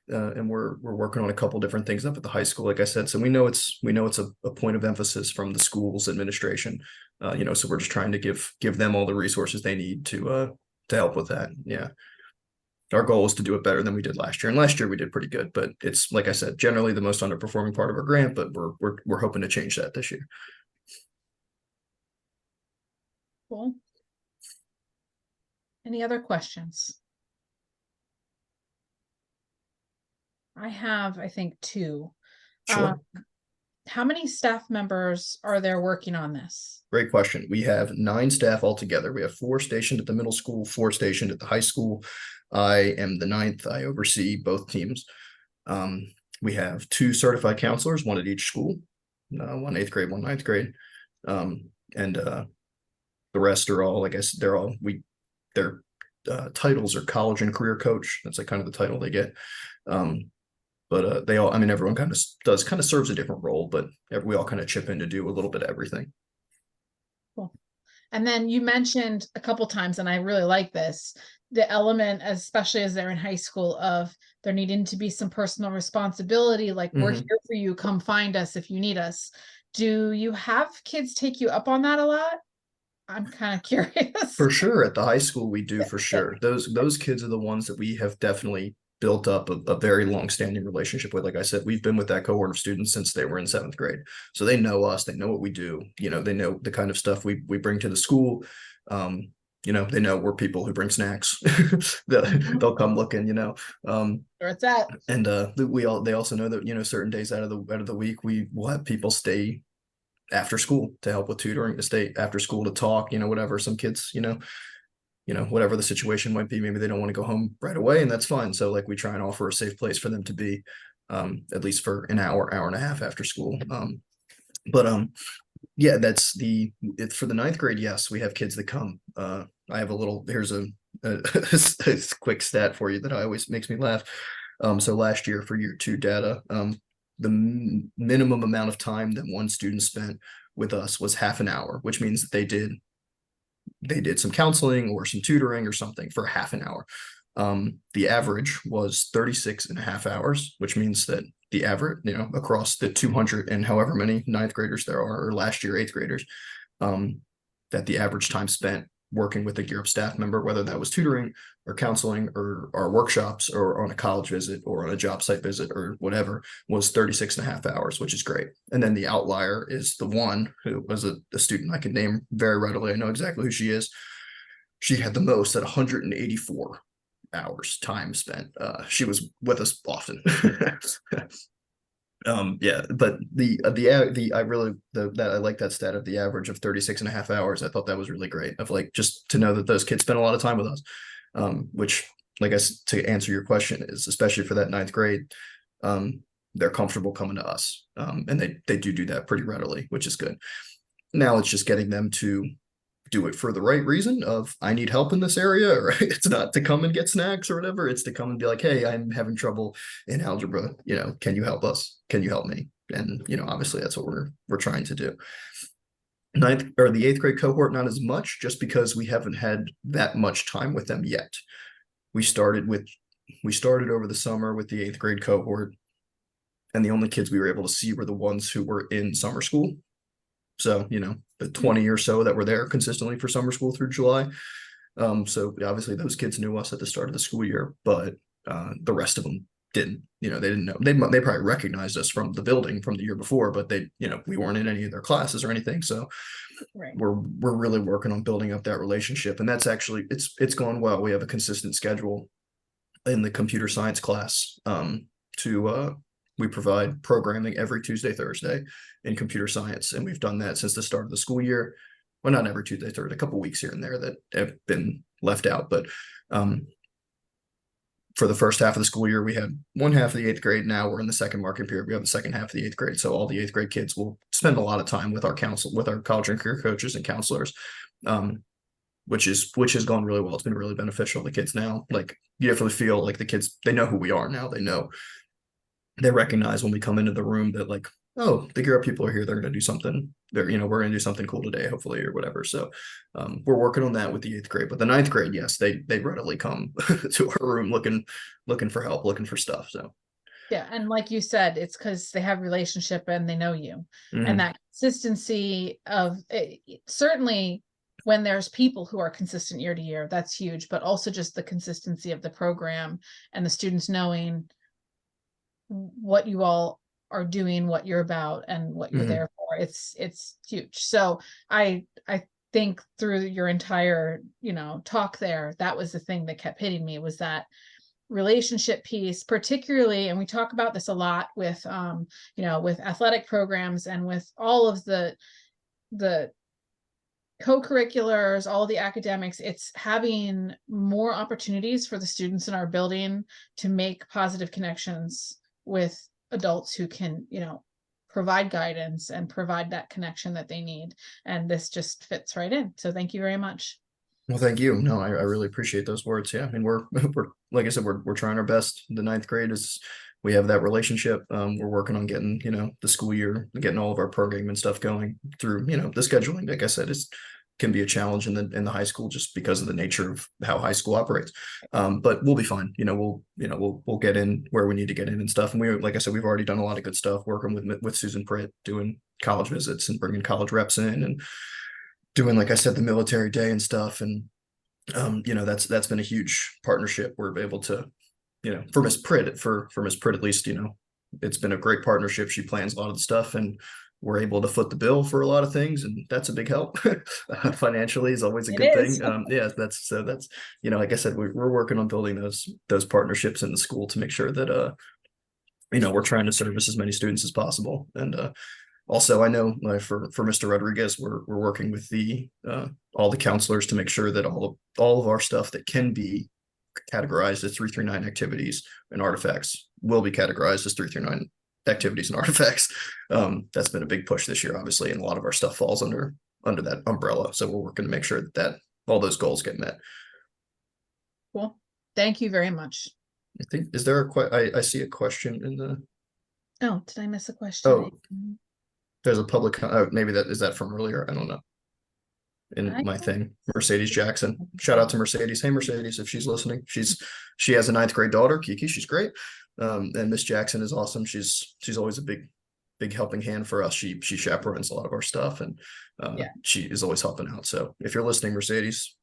and we're working on a couple different things up at the high school, like I said. So we know it's a point of emphasis from the school's administration. You know, so we're just trying to give them all the resources they need to help with that. Yeah. Our goal is to do it better than we did last year. And last year we did pretty good, but it's, like I said, generally the most underperforming part of our grant, but we're hoping to change that this year. Cool. Any other questions? I have, I think, 2. Sure. how many staff members are there working on this? Great question. We have 9 staff altogether. We have 4 stationed at the middle school, 4 stationed at the high school. I am the 9th. I oversee both teams. We have 2 certified counselors, 1 at each school, 1 8th grade, 1 9th grade. And the rest are all, I guess, their titles are college and career coach. That's like kind of the title they get. But they all, I mean, everyone kind of serves a different role, but we all kind of chip in to do a little bit of everything. Cool. And then you mentioned a couple times, and I really like this, the element, especially as they're in high school, of there needing to be some personal responsibility, like we're Mhm. here for you, come find us if you need us. Do you have kids take you up on that a lot? I'm kind of curious. For sure, at the high school, we do Yeah, for yeah. sure. Those kids are the ones that we have definitely built up a very long-standing relationship with. Like I said, we've been with that cohort of students since they were in 7th grade. So they know us, they know what we do, you know, they know the kind of stuff we bring to the school. You know, they know we're people who bring snacks. They'll come looking, you know. Where it's at. And they also know that, you know, certain days out of the week we will have people stay after school to help with tutoring, to stay after school to talk, you know, whatever. Some kids, you know, whatever the situation might be, maybe they don't want to go home right away, and that's fine. So like we try and offer a safe place for them to be, at least for an hour and a half after school. But yeah, that's for the 9th grade. Yes, we have kids that come. I have here's a quick stat for you that always makes me laugh. So last year for year 2 data, the minimum amount of time that one student spent with us was half an hour, which means that they did some counseling or some tutoring or something for half an hour. The average was 36.5 hours, which means that the average, you know, across the 200 and however many 9th graders there are, or last year 8th graders, that the average time spent working with a Gear Up staff member, whether that was tutoring or counseling or our workshops or on a college visit or on a job site visit or whatever, was 36.5 hours, which is great. And then the outlier is the one who was a student I can name very readily. I know exactly who she is. She had the most at 184 hours time spent. She was with us often. Yeah, but I like that stat of the average of 36.5 hours. I thought that was really great, of like, just to know that those kids spend a lot of time with us. Which, like to answer your question, is especially for that 9th grade, they're comfortable coming to us. And they do that pretty readily, which is good. Now it's just getting them to do it for the right reason of, I need help in this area, right? It's not to come and get snacks or whatever. It's to come and be like, hey, I'm having trouble in algebra. You know, can you help us? Can you help me? And, you know, obviously that's what we're trying to do. The 8th grade cohort, not as much, just because we haven't had that much time with them yet. We started over the summer with the 8th grade cohort, and the only kids we were able to see were the ones who were in summer school. So, you know, the 20 or so that were there consistently for summer school through July. So obviously those kids knew us at the start of the school year, but the rest of them didn't. You know, they didn't know. They probably recognized us from the building from the year before, but you know, we weren't in any of their classes or anything. So Right. we're really working on building up that relationship, and that's actually it's going well. We have a consistent schedule in the computer science class. We provide programming every Tuesday, Thursday in computer science, and we've done that since the start of the school year. Well, not every Tuesday, Thursday, a couple weeks here and there that have been left out, but for the first half of the school year, we had one half of the 8th grade. Now we're in the second marking period. We have the second half of the 8th grade. So all the 8th grade kids will spend a lot of time with our college and career coaches and counselors, which has gone really well. It's been really beneficial. The kids now, like, you definitely feel like the kids, they know who we are now. They recognize when we come into the room that, like, oh, the Gear Up people are here. They're going to do something. We're going to do something cool today, hopefully, or whatever. So we're working on that with the 8th grade. But the 9th grade, yes, they readily come to our room looking for help, looking for stuff. So Yeah, and like you said, it's because they have relationship and they know you. Mhm. And that consistency of certainly when there's people who are consistent year to year, that's huge, but also just the consistency of the program and the students knowing what you all are doing, what you're about, and what you're Mhm. there for. It's huge. So I think through your entire, talk there, that was the thing that kept hitting me, was that relationship piece, particularly, and we talk about this a lot with, with athletic programs and with all of the co-curriculars, all the academics, it's having more opportunities for the students in our building to make positive connections with adults who can, provide guidance and provide that connection that they need. And this just fits right in. So thank you very much. Well, thank you. No, I really appreciate those words. Yeah. I mean, we're like I said, we're trying our best. The ninth grade is, we have that relationship. We're working on getting, the school year, getting all of our programming and stuff going through, the scheduling. Like I said, can be a challenge in the high school just because of the nature of how high school operates. But we'll be fine. We'll get in where we need to get in and stuff. And like I said, we've already done a lot of good stuff working with Susan Pritt, doing college visits and bringing college reps in, and doing, like I said, the military day and stuff. And that's been a huge partnership. We're able to, for Miss Pritt, at least, it's been a great partnership. She plans a lot of the stuff, and we're able to foot the bill for a lot of things, and that's a big help. Financially is always a It good is. thing. That's like I said, we're working on building those partnerships in the school to make sure that we're trying to service as many students as possible. And also, I know for Mr. Rodriguez, we're working with all the counselors to make sure that all of our stuff that can be categorized as 339 activities and artifacts will be categorized as 339 activities and artifacts. That's been a big push this year, obviously, and a lot of our stuff falls under that umbrella. So we're working to make sure that all those goals get met. Cool. Thank you very much. I think, is there I see a question in the, Oh, did I miss a question? Oh. there's a public, maybe is that from earlier? I don't know. In my thing, Mercedes Jackson. Shout out to Mercedes. Hey, Mercedes, if she's listening, she has a ninth grade daughter, Kiki. She's great. And Miss Jackson is awesome. She's always a big helping hand for us. She chaperones a lot of our stuff, and she is always helping out. So if you're listening, Mercedes,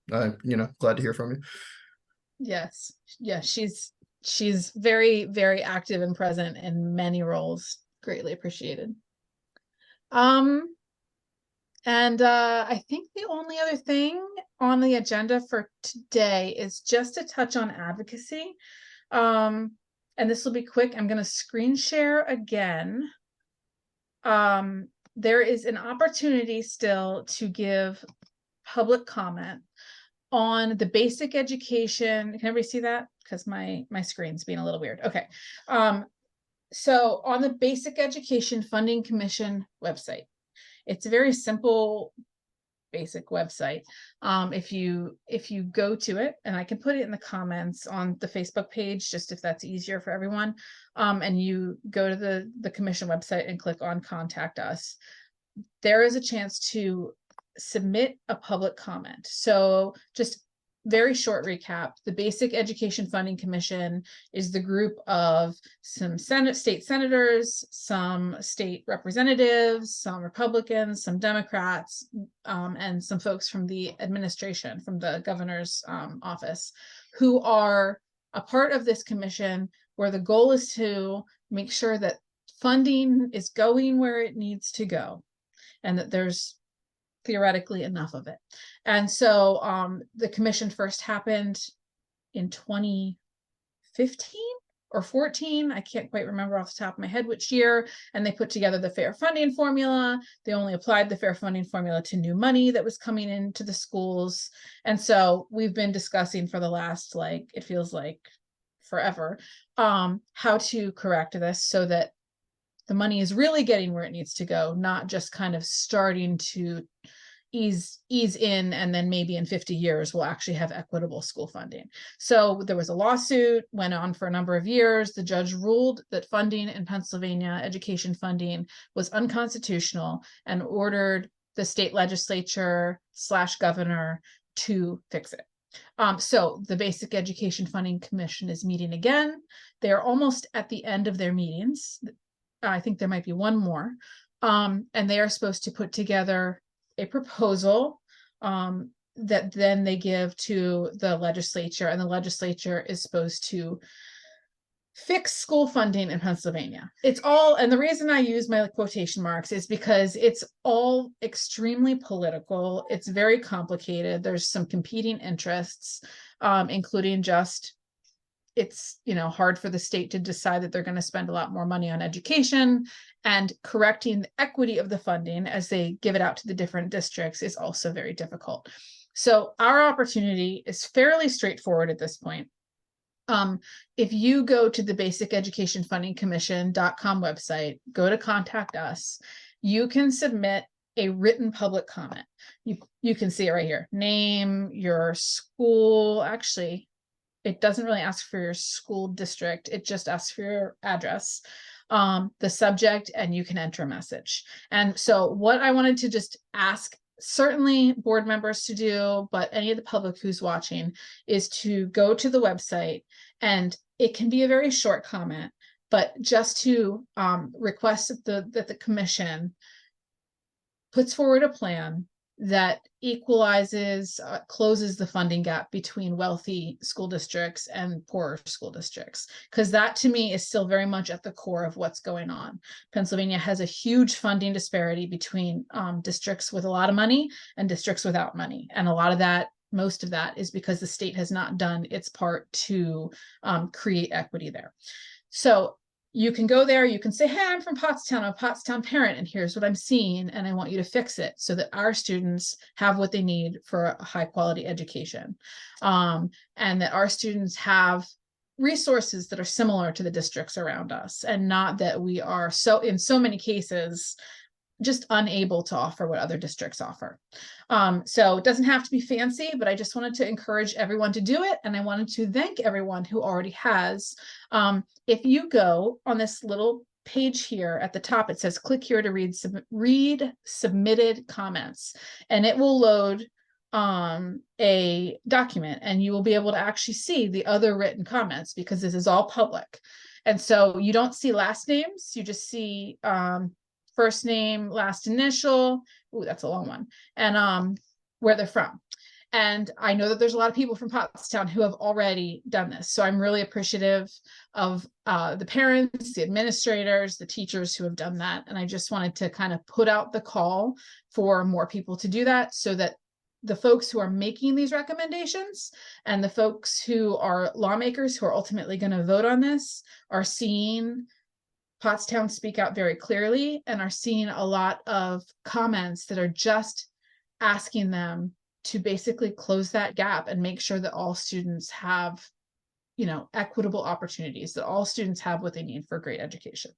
glad to hear from you. Yes. Yeah. She's very, very active and present in many roles. Greatly appreciated. And I think the only other thing on the agenda for today is just to touch on advocacy. And this will be quick. I'm going to screen share again. There is an opportunity still to give public comment on the basic education. Can everybody see that? Because my screen's being a little weird. Okay. So on the Basic Education Funding Commission website, it's a very simple, basic website. If you go to it, and I can put it in the comments on the Facebook page, just if that's easier for everyone, and you go to the commission website and click on Contact Us, there is a chance to submit a public comment. So just very short recap, the Basic Education Funding Commission is the group of some state senators, some state representatives, some Republicans, some Democrats, and some folks from the administration, from the governor's office, who are a part of this commission, where the goal is to make sure that funding is going where it needs to go, and that there's theoretically enough of it. And so the commission first happened in 2015 or 14. I can't quite remember off the top of my head which year. And they put together the fair funding formula. They only applied the fair funding formula to new money that was coming into the schools. And so we've been discussing for the last, it feels like forever, how to correct this so that the money is really getting where it needs to go, not just kind of starting to ease in, and then maybe in 50 years we'll actually have equitable school funding. So there was a lawsuit, went on for a number of years. The judge ruled that funding in Pennsylvania, education funding, was unconstitutional, and ordered the state legislature / governor to fix it. So the Basic Education Funding Commission is meeting again. They're almost at the end of their meetings. I think there might be one more. And they are supposed to put together a proposal that then they give to the legislature, and the legislature is supposed to fix school funding in Pennsylvania. It's all, and the reason I use my quotation marks is because it's all extremely political. It's very complicated. There's some competing interests, including just it's, you know, hard for the state to decide that they're going to spend a lot more money on education, and correcting the equity of the funding as they give it out to the different districts is also very difficult. So our opportunity is fairly straightforward at this point. If you go to the Basic Education Funding Commission.com website, go to contact us, you can submit a written public comment. You can see it right here. Name, your school. Actually, it doesn't really ask for your school district. It just asks for your address, the subject, and you can enter a message. And so what I wanted to just ask certainly board members to do, but any of the public who's watching, is to go to the website, and it can be a very short comment, but just to request that the commission puts forward a plan that equalizes, closes the funding gap between wealthy school districts and poorer school districts. Because that to me is still very much at the core of what's going on. Pennsylvania has a huge funding disparity between districts with a lot of money and districts without money. And a lot of that, most of that, is because the state has not done its part to create equity there. So you can go there, you can say, hey, I'm from Pottstown, I'm a Pottstown parent, and here's what I'm seeing, and I want you to fix it so that our students have what they need for a high quality education. And that our students have resources that are similar to the districts around us, and not that we are in so many cases, just unable to offer what other districts offer. So it doesn't have to be fancy, but I just wanted to encourage everyone to do it. And I wanted to thank everyone who already has. If you go on this little page here at the top, it says click here to read submitted comments, and it will load a document, and you will be able to actually see the other written comments, because this is all public. And so you don't see last names, you just see first name, last initial. Ooh, that's a long one. And where they're from. And I know that there's a lot of people from Pottstown who have already done this. So I'm really appreciative of the parents, the administrators, the teachers who have done that. And I just wanted to kind of put out the call for more people to do that, so that the folks who are making these recommendations and the folks who are lawmakers who are ultimately going to vote on this are seeing Pottstown speak out very clearly, and are seeing a lot of comments that are just asking them to basically close that gap and make sure that all students have, you know, equitable opportunities, that all students have what they need for great education.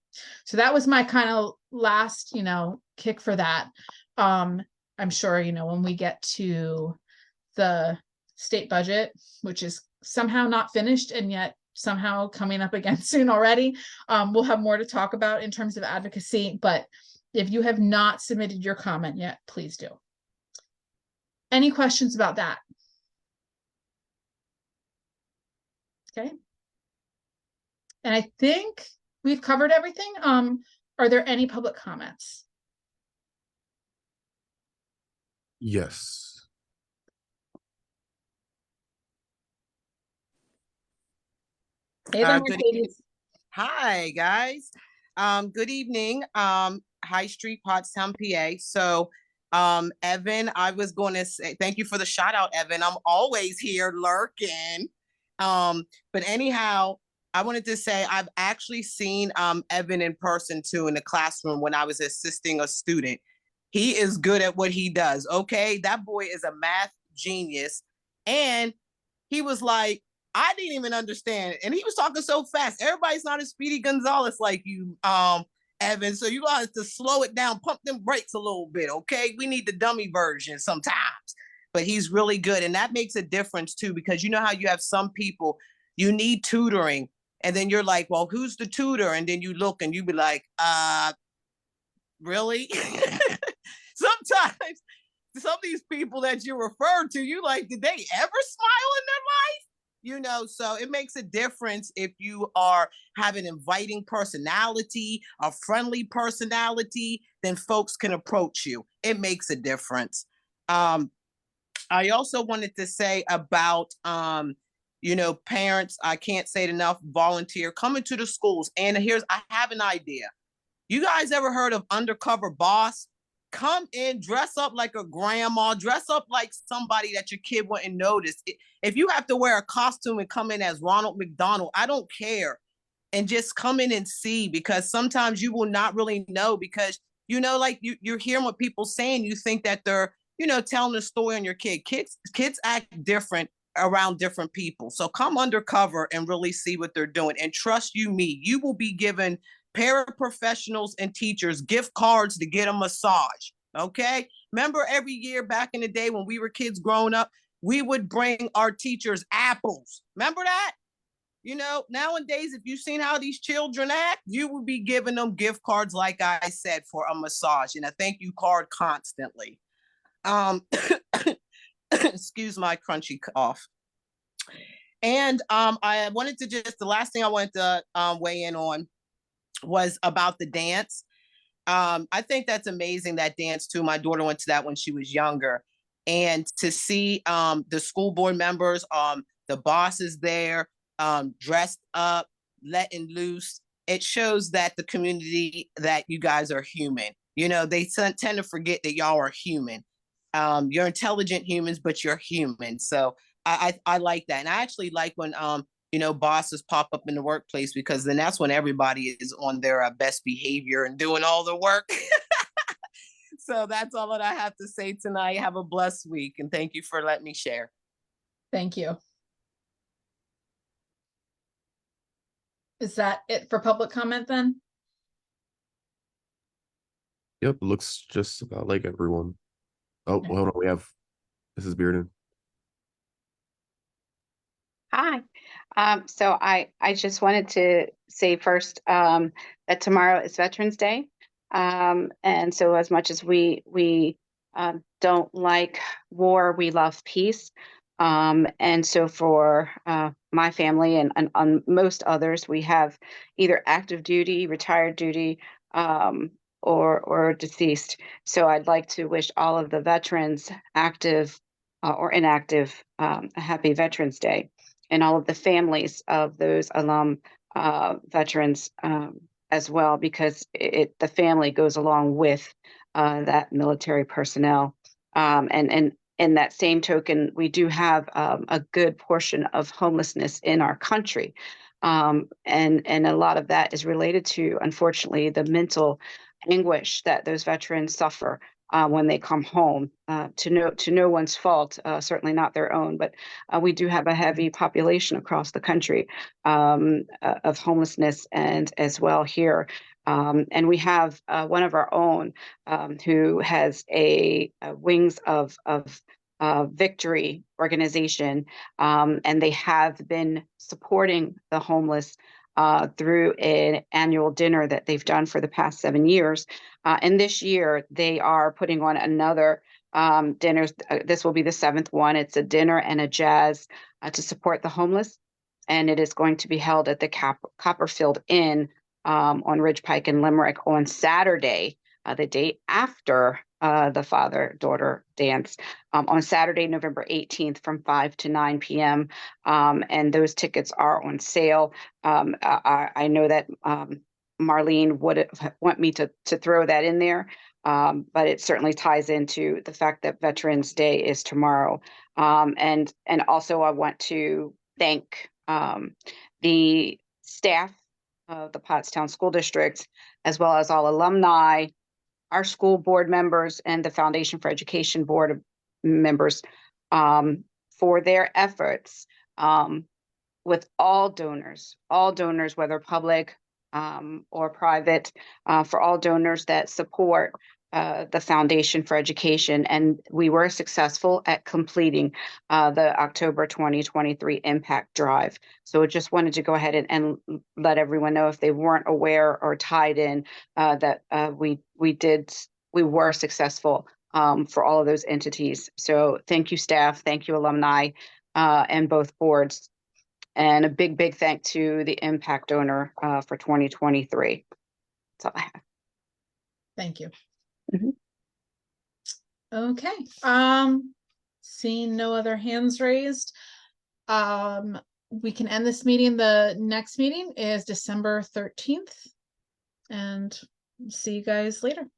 So that was my kind of last, you know, kick for that. I'm sure, you know, when we get to the state budget, which is somehow not finished and yet somehow coming up again soon already, we'll have more to talk about in terms of advocacy. But if you have not submitted your comment yet, please do. Any questions about that? Okay. And I think we've covered everything. Are there any public comments? Yes. Hey there, Good Mercedes. Hi, guys. Good evening. High Street, Pottstown, PA. So, Evan, I was going to say thank you for the shout out, Evan. I'm always here lurking. But anyhow, I wanted to say I've actually seen Evan in person too in the classroom when I was assisting a student. He is good at what he does. Okay, that boy is a math genius, and he was like, I didn't even understand it. And he was talking so fast. Everybody's not as Speedy Gonzalez like you, Evan. So you got to slow it down, pump them brakes a little bit, okay? We need the dummy version sometimes. But he's really good. And that makes a difference too, because you know how you have some people, you need tutoring. And then you're like, well, who's the tutor? And then you look and you be like, really? Sometimes some of these people that you refer to, you like, did they ever smile in their life? You know, so it makes a difference if you have an inviting personality, a friendly personality, then folks can approach you. It makes a difference. I also wanted to say about, you know, parents, I can't say it enough, volunteer, coming to the schools. And I have an idea. You guys ever heard of Undercover Boss? come in, dress up like a grandma, dress up like somebody that your kid wouldn't notice. If you have to wear a costume and come in as Ronald McDonald, I don't care. And just come in and see, because sometimes you will not really know, because, you know, like you're hearing what people saying, you think that they're, you know, telling a story on your kid. Kids act different around different people. So come undercover and really see what they're doing. And trust me, you will be given paraprofessionals and teachers gift cards to get a massage. Okay. Remember every year back in the day when we were kids growing up, we would bring our teachers apples. Remember that? You know, nowadays, if you've seen how these children act, you will be giving them gift cards, like I said, for a massage and a thank you card constantly. Excuse my crunchy cough. And I wanted to just, the last thing I wanted to weigh in on was about the dance. I think that's amazing, that dance too. My daughter went to that when she was younger. And to see the school board members, the bosses there, dressed up, letting loose, it shows that the community, that you guys are human. You know, they tend to forget that y'all are human. You're intelligent humans, but you're human. So I like that. And I actually like when, you know, bosses pop up in the workplace, because then that's when everybody is on their best behavior and doing all the work. So that's all that I have to say tonight. Have a blessed week, and thank you for letting me share. Thank you. Is that it for public comment then? Yep, looks just about like everyone. Oh, Okay. hold on, we have Mrs. Bearden. Hi. So I just wanted to say first that tomorrow is Veterans Day. And so as much as we don't like war, we love peace. And so for my family and most others, we have either active duty, retired duty, or deceased. So I'd like to wish all of the veterans, active or inactive, a happy Veterans Day, and all of the families of those alum veterans as well, because the family goes along with that military personnel. And in that same token, we do have a good portion of homelessness in our country. And a lot of that is related to, unfortunately, the mental anguish that those veterans suffer when they come home, to no one's fault, certainly not their own, but we do have a heavy population across the country of homelessness, and as well here. And we have one of our own who has a Wings of Victory organization, and they have been supporting the homeless through an annual dinner that they've done for the past 7 years. And this year they are putting on another dinner. This will be the 7th one. It's a dinner and a jazz to support the homeless. And it is going to be held at the Copperfield Inn on Ridge Pike in Limerick on Saturday, the day after the father-daughter dance, on Saturday, November 18th from 5 to 9 p.m. And those tickets are on sale. I know that Marlene would want me to throw that in there, but it certainly ties into the fact that Veterans Day is tomorrow. And also I want to thank the staff of the Pottstown School District, as well as all alumni, our school board members, and the Foundation for Education board members for their efforts with all donors, whether public or private, for all donors that support the Foundation for Education. And we were successful at completing the October 2023 Impact Drive. So I just wanted to go ahead and let everyone know, if they weren't aware or tied in, that we were successful for all of those entities. So thank you, staff. Thank you, alumni, and both boards. And a big thank to the impact donor for 2023. That's all I have. Thank you. Mhm. Okay. Seeing no other hands raised, we can end this meeting. The next meeting is December 13th, and see you guys later.